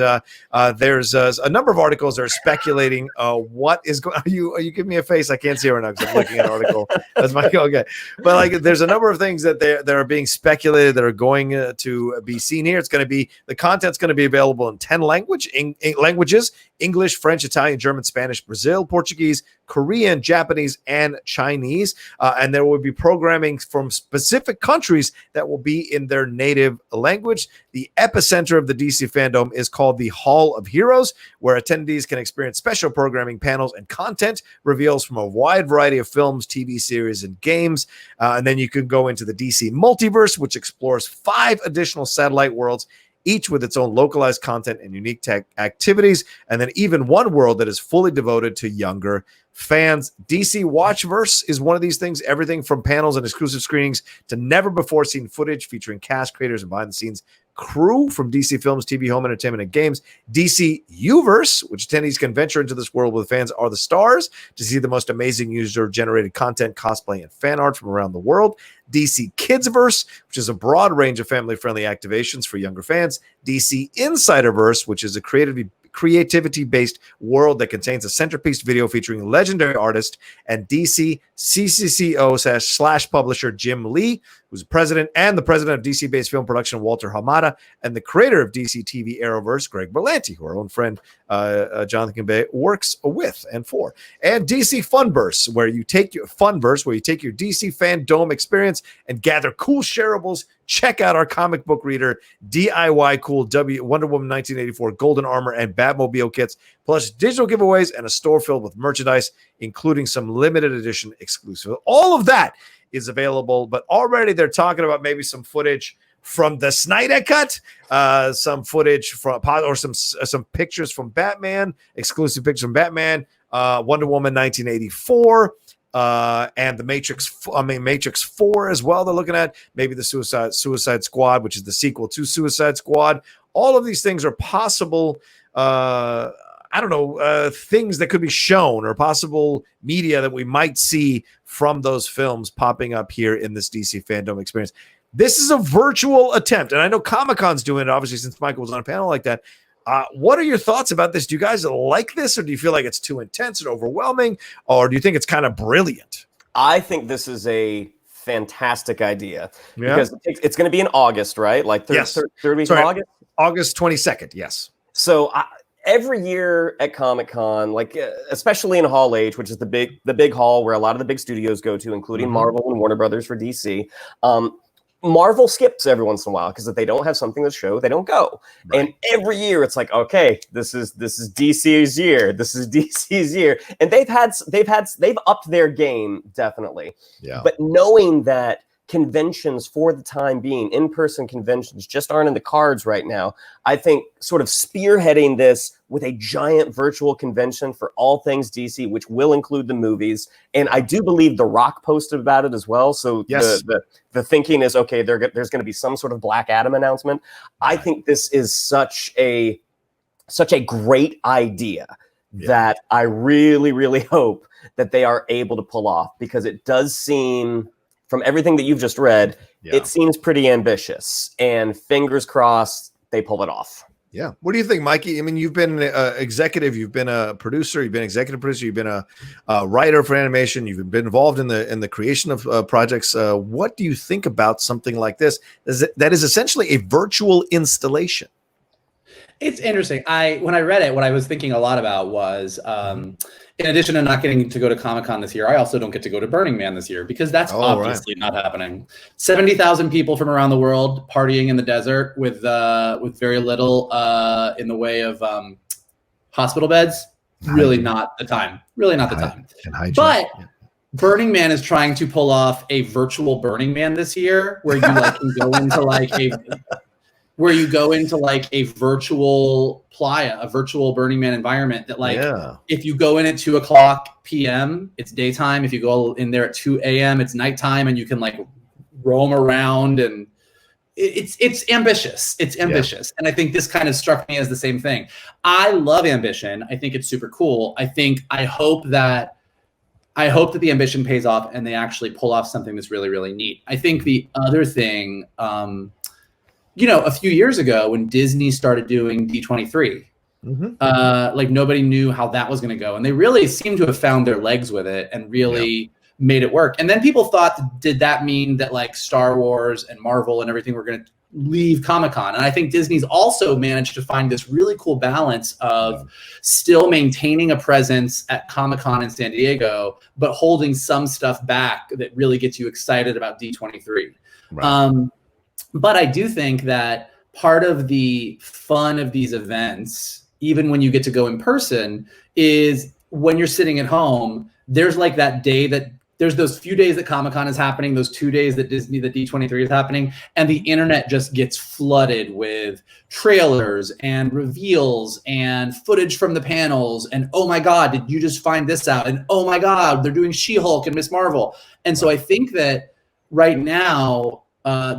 there's a number of articles that are speculating what is going. Are you giving me a face? I can't see right now because I'm looking at an article. That's my okay. But there's a number of things that are being speculated that are going to be seen here. It's going to be the content's going to be available in 10 languages: English, French, Italian, German, Spanish, Brazil, Portuguese, Korean, Japanese, and Chinese. And there will be programming from specific countries that will be in their native language. The epicenter of the DC Fandome is called the Hall of Heroes, where attendees can experience special programming, panels, and content reveals from a wide variety of films, TV series, and games. And then you can go into the DC Multiverse, which explores 5 additional satellite worlds, each with its own localized content and unique tech activities, and then even one world that is fully devoted to younger fans. DC Watchverse is one of these things, everything from panels and exclusive screenings to never-before-seen footage featuring cast, creators, and behind-the-scenes crew from DC Films, TV, home entertainment, and games. DC Uverse, which attendees can venture into this world with fans are the stars to see the most amazing user-generated content, cosplay, and fan art from around the world. DC Kidsverse, which is a broad range of family-friendly activations for younger fans. DC Insiderverse, which is a creativity-based world that contains a centerpiece video featuring legendary artist, and DC CCCO/publisher Jim Lee, who's the president of DC-based film production Walter Hamada, and the creator of DC TV Arrowverse, Greg Berlanti, who our own friend Jonathan Bay works with and for. And DC Funverse, where you take your DC Fandome experience and gather cool shareables. Check out our comic book reader, DIY cool Wonder Woman 1984 Golden Armor and Batmobile kits, plus digital giveaways and a store filled with merchandise, including some limited edition exclusive. All of that is available, but already they're talking about maybe some footage from the Snyder cut, some footage from, or some pictures from Batman, exclusive pictures from Batman, Wonder Woman 1984. And the Matrix 4 as well. They're looking at maybe the Suicide Squad, which is the sequel to Suicide Squad. All of these things are possible, things that could be shown or possible media that we might see from those films popping up here in this DC Fandome experience. This is a virtual attempt, and I know Comic-Con's doing it, obviously, since Michael was on a panel like that. What are your thoughts about this? Do you guys like this, or do you feel like it's too intense and overwhelming, or do you think it's kind of brilliant? I think this is a fantastic idea because it's going to be in August, right? Like third week of August? August 22nd, yes. So every year at Comic-Con, like especially in Hall H, which is the big hall where a lot of the big studios go to, including Marvel and Warner Brothers for DC, Marvel skips every once in a while because if they don't have something to show, they don't go. Right. And every year it's like, okay, this is DC's year. This is DC's year. And they've upped their game, definitely. Yeah. But knowing that conventions for the time being, in-person conventions just aren't in the cards right now, I think sort of spearheading this with a giant virtual convention for all things DC, which will include the movies. And I do believe The Rock posted about it as well. So the thinking is, okay, there's going to be some sort of Black Adam announcement. I think this is such a great idea that I really, really hope that they are able to pull off, because it does seem, from everything that you've just read, it seems pretty ambitious, and fingers crossed they pull it off. Yeah. What do you think, Mikey? I mean, you've been an executive, you've been a producer, you've been executive producer, you've been a writer for animation, you've been involved in the creation of projects. What do you think about something like this? That is essentially a virtual installation. It's interesting. When I read it, what I was thinking a lot about was, in addition to not getting to go to Comic-Con this year, I also don't get to go to Burning Man this year, because that's obviously not happening. 70,000 people from around the world partying in the desert with very little in the way of hospital beds. Really not the time. Really not the time. But Burning Man is trying to pull off a virtual Burning Man this year, where you can go into a virtual playa, a virtual Burning Man environment that if you go in at 2:00 p.m., it's daytime. If you go in there at 2 a.m., it's nighttime, and you can roam around, and it's ambitious. It's ambitious. And I think this kind of struck me as the same thing. I love ambition. I think it's super cool. I hope that the ambition pays off and they actually pull off something that's really, really neat. I think the other thing, a few years ago when Disney started doing D23, nobody knew how that was going to go. And they really seem to have found their legs with it and really made it work. And then people thought, did that mean that Star Wars and Marvel and everything were going to leave Comic-Con? And I think Disney's also managed to find this really cool balance of still maintaining a presence at Comic-Con in San Diego, but holding some stuff back that really gets you excited about D23. Right. But I do think that part of the fun of these events, even when you get to go in person, is when you're sitting at home, there's that day that there's those few days that Comic-Con is happening, those 2 days that D23 is happening, and the internet just gets flooded with trailers and reveals and footage from the panels. And oh my God, did you just find this out? And oh my God, they're doing She-Hulk and Ms. Marvel. And so I think that right now,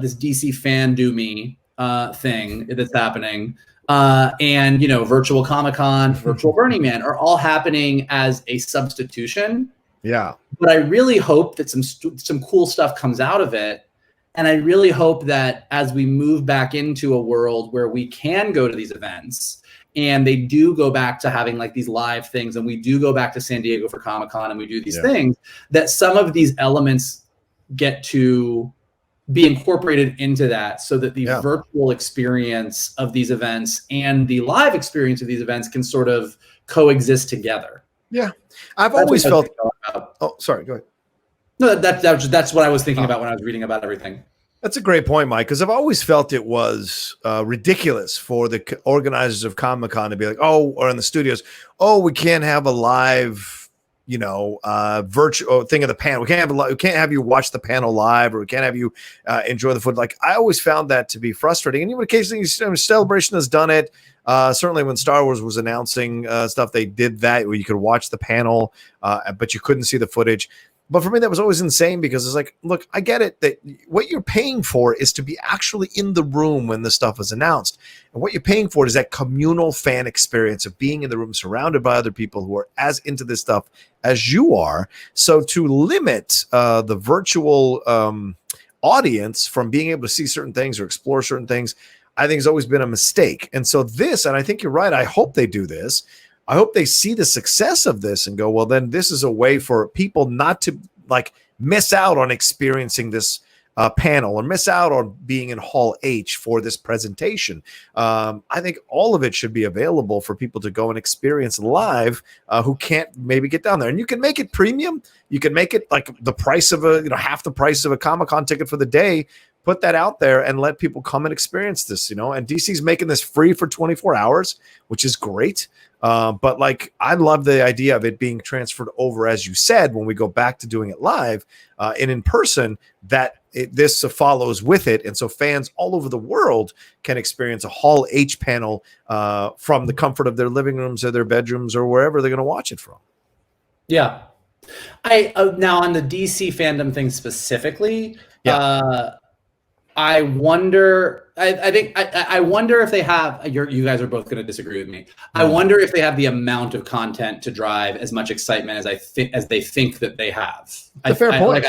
this DC Fandome thing that's happening, and virtual Comic-Con, virtual Burning Man are all happening as a substitution. Yeah. But I really hope that some cool stuff comes out of it, and I really hope that as we move back into a world where we can go to these events, and they do go back to having these live things, and we do go back to San Diego for Comic-Con, and we do these things, that some of these elements get to be incorporated into that, so that the virtual experience of these events and the live experience of these events can sort of coexist together. Yeah. I've always felt. Oh, sorry. Go ahead. No, that's what I was thinking about when I was reading about everything. That's a great point, Mike, because I've always felt it was ridiculous for the organizers of Comic-Con to be like, or in the studios, we can't have a live, virtual thing of the panel. We can't have you watch the panel live, or we can't have you enjoy the food. I always found that to be frustrating. And even occasionally, Celebration has done it. Certainly when Star Wars was announcing stuff, they did that where you could watch the panel, but you couldn't see the footage. But for me, that was always insane, because it's like, look, I get it that what you're paying for is to be actually in the room when the stuff is announced. And what you're paying for is that communal fan experience of being in the room surrounded by other people who are as into this stuff as you are. So to limit the virtual audience from being able to see certain things or explore certain things, I think has always been a mistake. And so this, and I think you're right, I hope they do this. I hope they see the success of this and go, well, then this is a way for people not to like miss out on experiencing this panel or miss out on being in Hall H for this presentation. I think all of it should be available for people to go and experience live who can't maybe get down there. And you can make it premium. You can make it like the price of half the price of a Comic-Con ticket for the day. Put that out there and let people come and experience this, and DC's making this free for 24 hours, which is great. But like, I love the idea of it being transferred over, as you said, when we go back to doing it live and in person, that this follows with it. And so fans all over the world can experience a Hall H panel from the comfort of their living rooms or their bedrooms or wherever they're going to watch it from. Yeah. Now on the DC fandom thing specifically, I wonder. I wonder if they have. You guys are both going to disagree with me. I wonder if they have the amount of content to drive as much excitement as they think that they have. A fair point.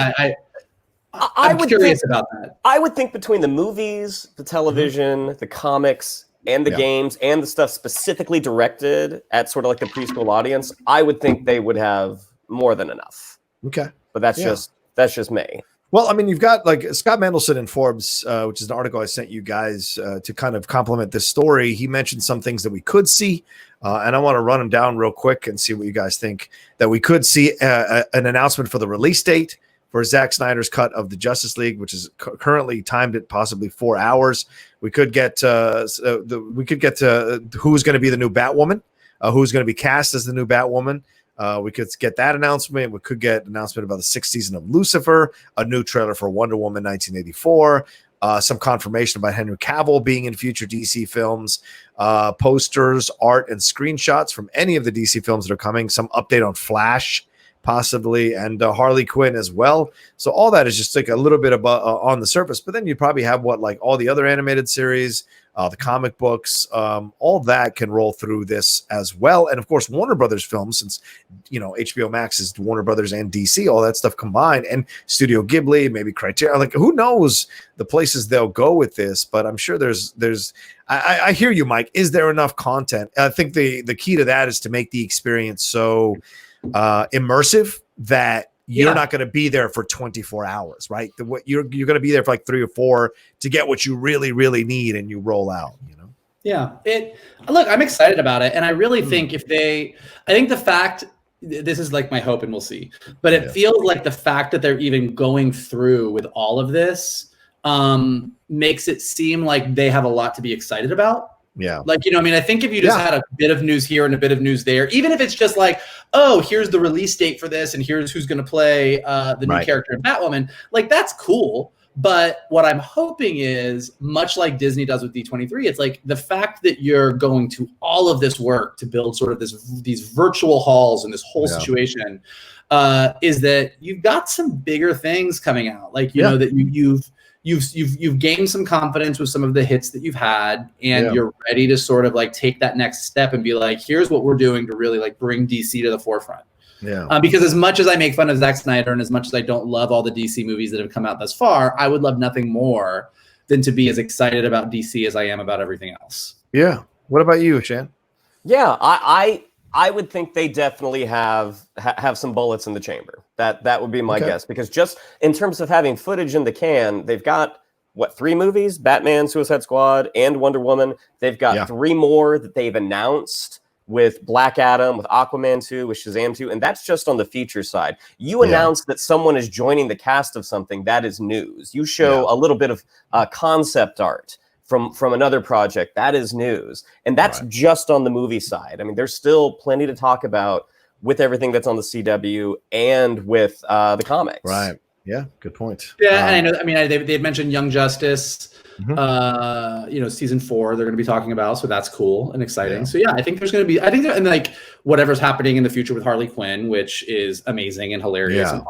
I'm curious about that. I would think between the movies, the television, the comics, and the games, and the stuff specifically directed at sort of like the preschool audience, I would think they would have more than enough. Okay, but that's just me. Well, I mean, you've got like Scott Mendelson in Forbes, which is an article I sent you guys to kind of complement this story. He mentioned some things that we could see, and I want to run them down real quick and see what you guys think. That we could see an announcement for the release date for Zack Snyder's cut of the Justice League, which is currently timed at possibly 4 hours. We could get who's going to be the new Batwoman, who's going to be cast as the new Batwoman. We could get that announcement. We could get an announcement about the 6th season of Lucifer, a new trailer for Wonder Woman 1984, some confirmation about Henry Cavill being in future DC films, posters, art, and screenshots from any of the DC films that are coming, some update on Flash, possibly, and Harley Quinn as well. So all that is just like a little bit on the surface, but then you probably have all the other animated series, the comic books, all that can roll through this as well. And of course, Warner Brothers films, since, HBO Max is Warner Brothers and DC, all that stuff combined, and Studio Ghibli, maybe Criterion, like who knows the places they'll go with this, but I'm sure I hear you, Mike. Is there enough content? I think the key to that is to make the experience so immersive that you're not going to be there for 24 hours, right? You're going to be there for like 3 or 4 to get what you really, really need, and you roll out, Yeah. Look, I'm excited about it. And I really think I think the fact, this is like my hope, and we'll see, but it feels like the fact that they're even going through with all of this makes it seem like they have a lot to be excited about. Yeah. Like, I think if you just had a bit of news here and a bit of news there, even if it's just like, oh, here's the release date for this, and here's who's going to play the new character in Batwoman, like that's cool. But what I'm hoping is, much like Disney does with D23, it's like the fact that you're going to all of this work to build sort of these virtual halls and this whole situation is that you've got some bigger things coming out. Like, you know, that you've gained some confidence with some of the hits that you've had, and you're ready to sort of like take that next step and be like, here's what we're doing to really like bring DC to the forefront. Because as much as I make fun of Zack Snyder, and as much as I don't love all the DC movies that have come out thus far, I would love nothing more than to be as excited about DC as I am about everything else. Yeah. What about you, Shan? Yeah, I would think they definitely have some bullets in the chamber. That would be my guess, because just in terms of having footage in the can, they've got 3 movies: Batman, Suicide Squad, and Wonder Woman. They've got 3 more that they've announced, with Black Adam, with Aquaman 2, with Shazam 2, and that's just on the feature side. You announce that someone is joining the cast of something, that is news. You show a little bit of concept art from another project, that is news. And that's just on the movie side. I mean, there's still plenty to talk about with everything that's on the CW and with the comics. Right. Yeah, good point. Yeah, and I know, I mean, they had mentioned Young Justice, season 4 they're going to be talking about, so that's cool and exciting. So yeah, I think there's going to be, and like whatever's happening in the future with Harley Quinn, which is amazing and hilarious and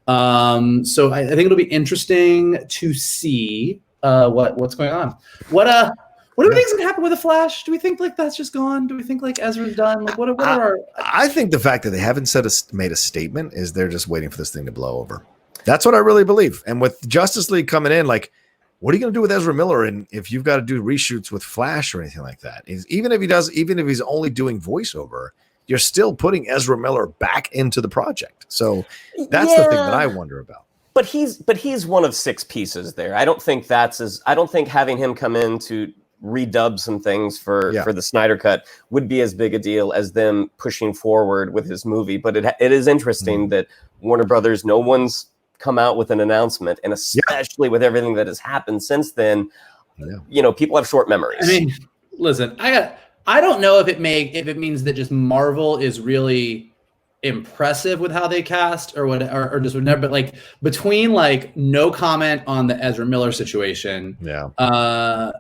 awesome. So I think it'll be interesting to see what's going on. What do we think is going to happen with the Flash? Do we think like that's just gone? Do we think like Ezra's done? Like what are our? I think the fact that they haven't made a statement is they're just waiting for this thing to blow over. That's what I really believe. And with Justice League coming in, like, what are you going to do with Ezra Miller? And if you've got to do reshoots with Flash or anything like that, even if he's only doing voiceover, you're still putting Ezra Miller back into the project. So that's the thing that I wonder about. But he's one of 6 pieces there. I don't think having him come in to redub some things for the Snyder Cut would be as big a deal as them pushing forward with his movie. But it is interesting that Warner Brothers, no one's come out with an announcement, and especially with everything that has happened since then, people have short memories. I mean, listen, I don't know if it means that just Marvel is really impressive with how they cast or what, or just whatever, but like between like no comment on the Ezra Miller situation, and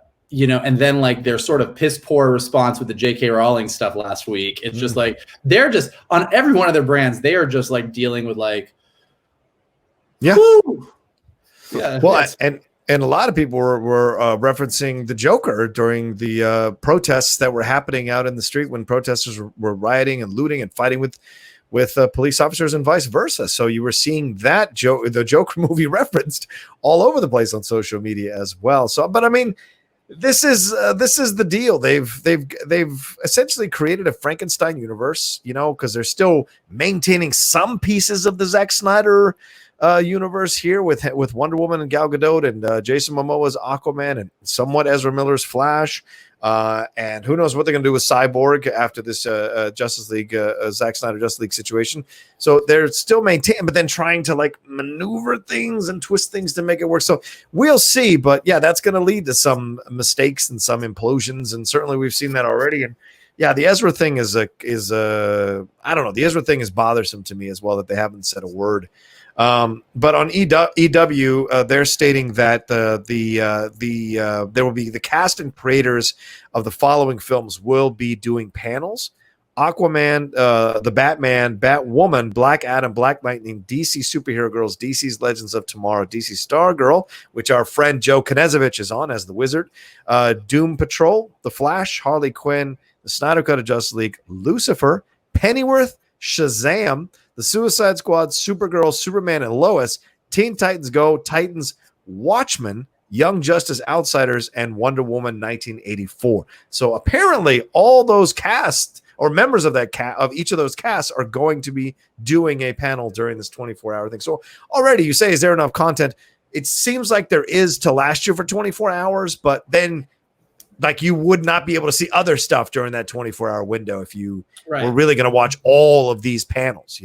then like their sort of piss poor response with the J.K. Rowling stuff last week. It's just like they're just on every one of their brands, they are just like dealing with like. Well, and a lot of people were referencing the Joker during the protests that were happening out in the street when protesters were rioting and looting and fighting with police officers and vice versa. So you were seeing that the Joker movie referenced all over the place on social media as well. So, but I mean, this is the deal. They've essentially created a Frankenstein universe, because they're still maintaining some pieces of the Zack Snyder universe here with Wonder Woman and Gal Gadot and Jason Momoa's Aquaman and somewhat Ezra Miller's Flash, and who knows what they're going to do with Cyborg after this Justice League Zack Snyder Justice League situation. So they're still maintaining, but then trying to like maneuver things and twist things to make it work. So we'll see, but that's going to lead to some mistakes and some implosions, and certainly we've seen that already. And the Ezra thing is I don't know. The Ezra thing is bothersome to me as well that they haven't said a word. But on EW, they're stating that there will be the cast and creators of the following films will be doing panels: Aquaman, the Batman, Batwoman, Black Adam, Black Lightning, DC Superhero Girls, DC's Legends of Tomorrow, DC Stargirl, which our friend Joe Knezovich is on as the Wizard, Doom Patrol, The Flash, Harley Quinn, the Snyder Cut of Justice League, Lucifer, Pennyworth, Shazam, The Suicide Squad, Supergirl, Superman, and Lois, Teen Titans Go, Titans, Watchmen, Young Justice Outsiders, and Wonder Woman 1984. So apparently all those casts or members of that of each of those casts are going to be doing a panel during this 24-hour thing. So already you say, is there enough content? It seems like there is to last you for 24 hours, but then like you would not be able to see other stuff during that 24-hour window if you were really going to watch all of these panels,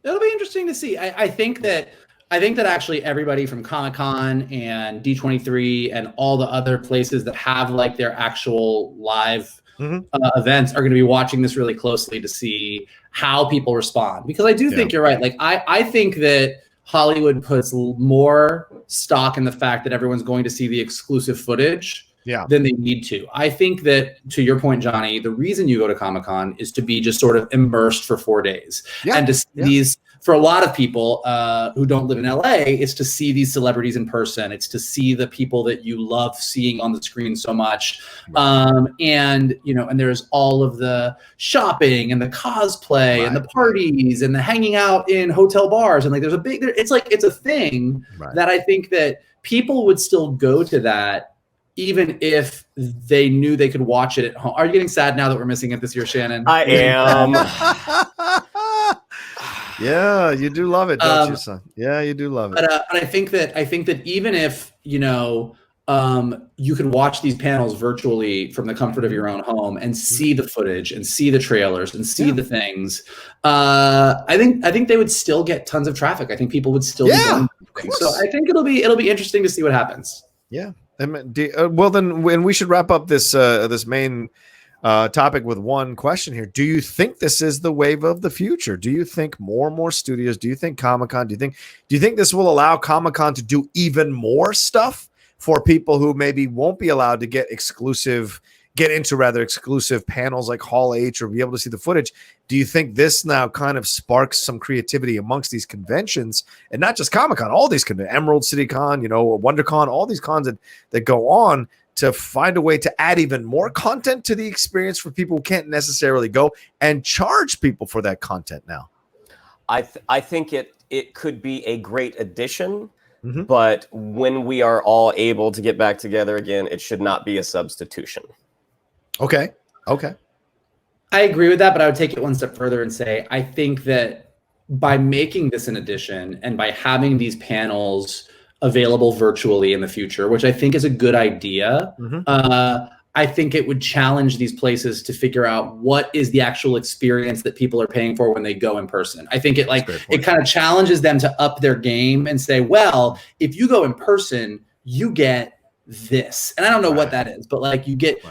It'll be interesting to see. I think that actually everybody from Comic-Con and D23 and all the other places that have like their actual live events are going to be watching this really closely to see how people respond. Because I do think you're right. Like I think that Hollywood puts more stock in the fact that everyone's going to see the exclusive footage than they need to. I think that, to your point, Johnny, the reason you go to Comic-Con is to be just sort of immersed for 4 days. And to see these, for a lot of people who don't live in LA, it's to see these celebrities in person. It's to see the people that you love seeing on the screen so much. And there's all of the shopping and the cosplay and the parties and the hanging out in hotel bars. And like, there's it's a thing that I think that people would still go to that even if they knew they could watch it at home. Are you getting sad now that we're missing it this year, Shannon? I am. Yeah, you do love it, don't you, son? Yeah, you do love it. But I think that even if you could watch these panels virtually from the comfort of your own home and see the footage and see the trailers and see the things, I think they would still get tons of traffic. I think people would still be going to things. So I think it'll be interesting to see what happens. Yeah. Well, then, when we should wrap up this main topic with one question here. Do you think this is the wave of the future? Do you think more and more studios? Do you think Comic-Con? Do you think this will allow Comic-Con to do even more stuff for people who maybe won't be allowed to get into exclusive panels like Hall H or be able to see the footage? Do you think this now kind of sparks some creativity amongst these conventions, and not just Comic-Con, all these conventions, Emerald City Con, WonderCon, all these cons that go on, to find a way to add even more content to the experience for people who can't necessarily go, and charge people for that content now? I think it could be a great addition, but when we are all able to get back together again, it should not be a substitution. Okay. I agree with that, but I would take it one step further and say, I think that by making this an addition and by having these panels available virtually in the future, which I think is a good idea, I think it would challenge these places to figure out what is the actual experience that people are paying for when they go in person. I think it kind of challenges them to up their game and say, well, if you go in person, you get this. And I don't know what that is, but like you get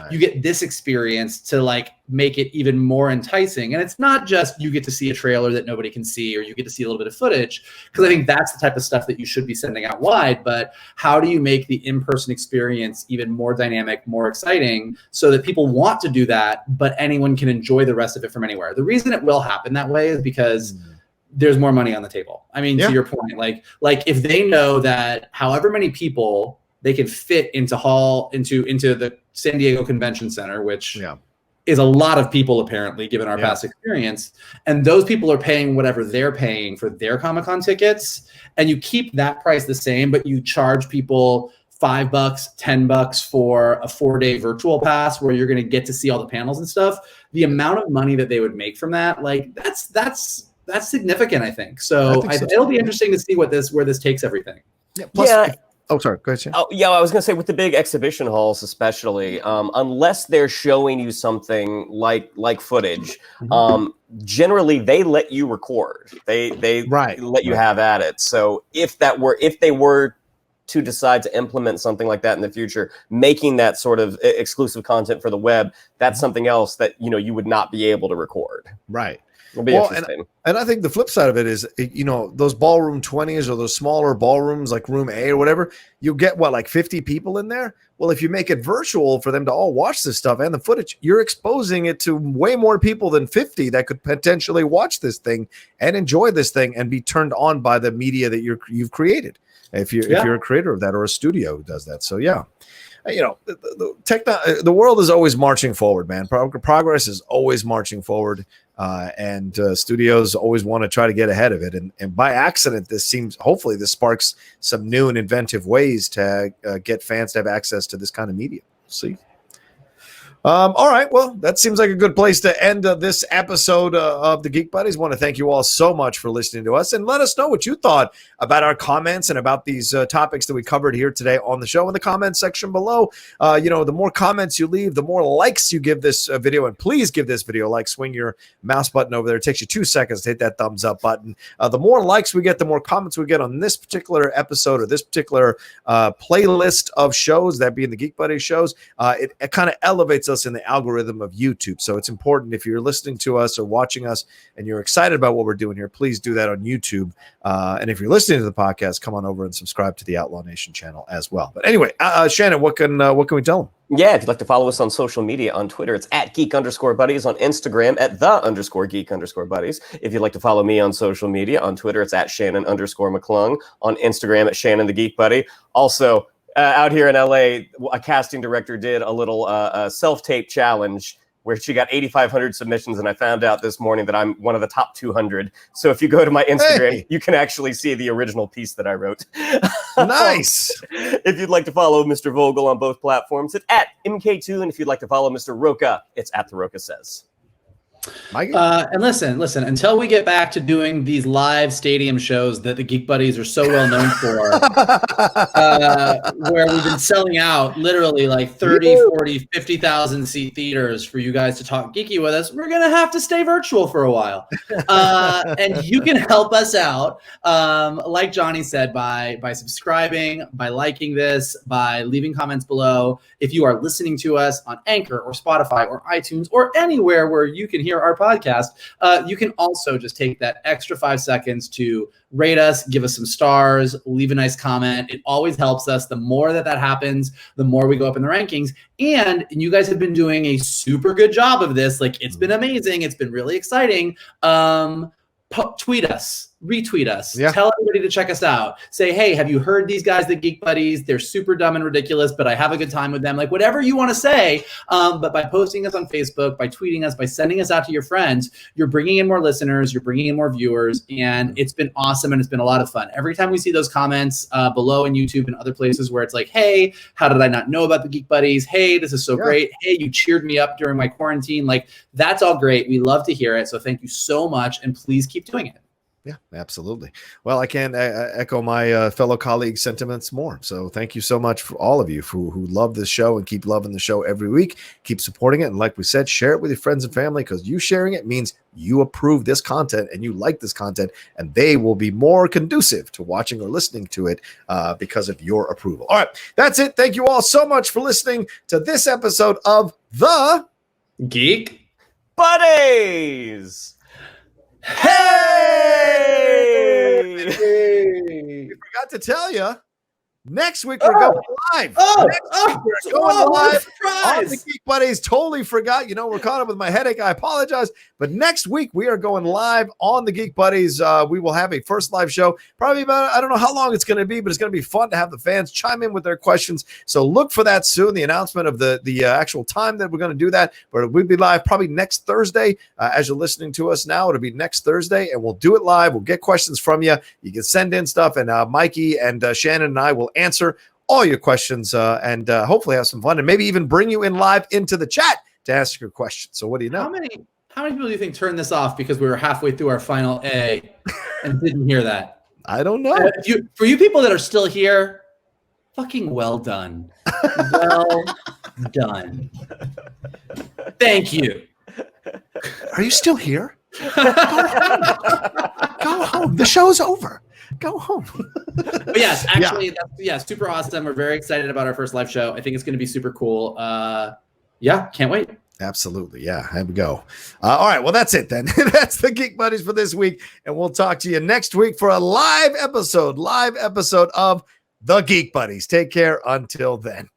this experience to like make it even more enticing. And it's not just you get to see a trailer that nobody can see, or you get to see a little bit of footage, because I think that's the type of stuff that you should be sending out wide. But how do you make the in-person experience even more dynamic, more exciting, so that people want to do that, but anyone can enjoy the rest of it from anywhere? The reason it will happen that way is because there's more money on the table. I mean, to your point, like if they know that however many people they can fit into the San Diego Convention Center, which is a lot of people apparently, given our past experience. And those people are paying whatever they're paying for their Comic-Con tickets. And you keep that price the same, but you charge people $5, $10 for a 4-day virtual pass where you're going to get to see all the panels and stuff. The amount of money that they would make from that, like that's significant, I think. So it'll be interesting to see where this takes everything. Yeah. Plus, oh, sorry. Go ahead, Shane. Oh, yeah, I was going to say with the big exhibition halls, especially, unless they're showing you something like footage, generally they let you record. They let you have at it. So if they were to decide to implement something like that in the future, making that sort of exclusive content for the web, that's something else that you would not be able to record. Right. It'll be interesting. And I think the flip side of it is, those ballroom 20s or those smaller ballrooms like room A or whatever, you get like 50 people in there. Well, if you make it virtual for them to all watch this stuff and the footage, you're exposing it to way more people than 50 that could potentially watch this thing and enjoy this thing and be turned on by the media that you've created. If you're a creator of that or a studio who does that. So the world is always marching forward, man. Progress is always marching forward. And studios always want to try to get ahead of it. And by accident, hopefully this sparks some new and inventive ways to get fans to have access to this kind of media. See? All right. Well, that seems like a good place to end this episode of the Geek Buddies. Want to thank you all so much for listening to us, and let us know what you thought about our comments and about these topics that we covered here today on the show in the comments section below. The more comments you leave, the more likes you give this video, and please give this video a like. Swing your mouse button over there. It takes you 2 seconds to hit that thumbs up button. The more likes we get, the more comments we get on this particular episode or this particular playlist of shows, that being the Geek Buddies shows. It kind of elevates us in the algorithm of YouTube. So it's important, if you're listening to us or watching us and you're excited about what we're doing here, please do that on YouTube. And if you're listening to the podcast, come on over and subscribe to the Outlaw Nation channel as well. But anyway, Shannon, what can we tell them? Yeah, if you'd like to follow us on social media, on Twitter, it's at @geek_buddies, on Instagram at @the_geek_buddies. If you'd like to follow me on social media, on Twitter, it's at @Shannon_McClung, on Instagram at Shannon the Geek Buddy. Also, out here in LA, a casting director did a little self-tape challenge where she got 8,500 submissions, and I found out this morning that I'm one of the top 200. So if you go to my Instagram, you can actually see the original piece that I wrote. Nice. If you'd like to follow Mr. Vogel on both platforms, it's at MK2, and if you'd like to follow Mr. Rocha, it's at The Rocha Says. And listen, until we get back to doing these live stadium shows that the Geek Buddies are so well known for, where we've been selling out literally like 30, 40, 50,000 seat theaters for you guys to talk geeky with us, we're going to have to stay virtual for a while. And you can help us out, like Johnny said, by subscribing, by liking this, by leaving comments below. If you are listening to us on Anchor or Spotify or iTunes or anywhere where you can hear our podcast, you can also just take that extra 5 seconds to rate us, give us some stars, leave a nice comment. It always helps us. The more that happens, the more we go up in the rankings. And you guys have been doing a super good job of this. Like, it's been amazing. It's been really exciting. Tweet us. retweet us, tell everybody to check us out, say, hey, have you heard these guys, the Geek Buddies? They're super dumb and ridiculous, but I have a good time with them. Like whatever you want to say, but by posting us on Facebook, by tweeting us, by sending us out to your friends, you're bringing in more listeners, you're bringing in more viewers, and it's been awesome and it's been a lot of fun. Every time we see those comments below in YouTube and other places where it's like, hey, how did I not know about the Geek Buddies? Hey, this is so great. Hey, you cheered me up during my quarantine. Like that's all great. We love to hear it. So thank you so much, and please keep doing it. Yeah, absolutely. Well, I can't echo my fellow colleagues' sentiments more. So thank you so much for all of you who love this show and keep loving the show every week. Keep supporting it. And like we said, share it with your friends and family, because you sharing it means you approve this content and you like this content, and they will be more conducive to watching or listening to it because of your approval. All right, that's it. Thank you all so much for listening to this episode of the Geek Buddies. Hey! We forgot to tell you, next week we're going live. We're going live on the Geek Buddies. Totally forgot. You know, we're caught up with my headache. I apologize. But next week we are going live on the Geek Buddies. We will have a first live show, probably about, I don't know how long it's going to be, but it's going to be fun to have the fans chime in with their questions. So look for that soon, the announcement of the actual time that we're going to do that. But we'll be live probably next Thursday. As you're listening to us now, it'll be next Thursday, and we'll do it live. We'll get questions from you. You can send in stuff, and Mikey and Shannon and I will answer all your questions and hopefully have some fun, and maybe even bring you in live into the chat to ask your questions. So what do you know? How many people do you think turned this off because we were halfway through our final A and didn't hear that? I don't know. For you people that are still here, fucking well done. Well done. Thank you. Are you still here? Go home. The show's over. Go home. But yes, actually, that's super awesome. We're very excited about our first live show. I think it's going to be super cool. Can't wait. Absolutely. Yeah, here we go. All right. Well, that's it then. That's the Geek Buddies for this week. And we'll talk to you next week for a live episode of the Geek Buddies. Take care until then.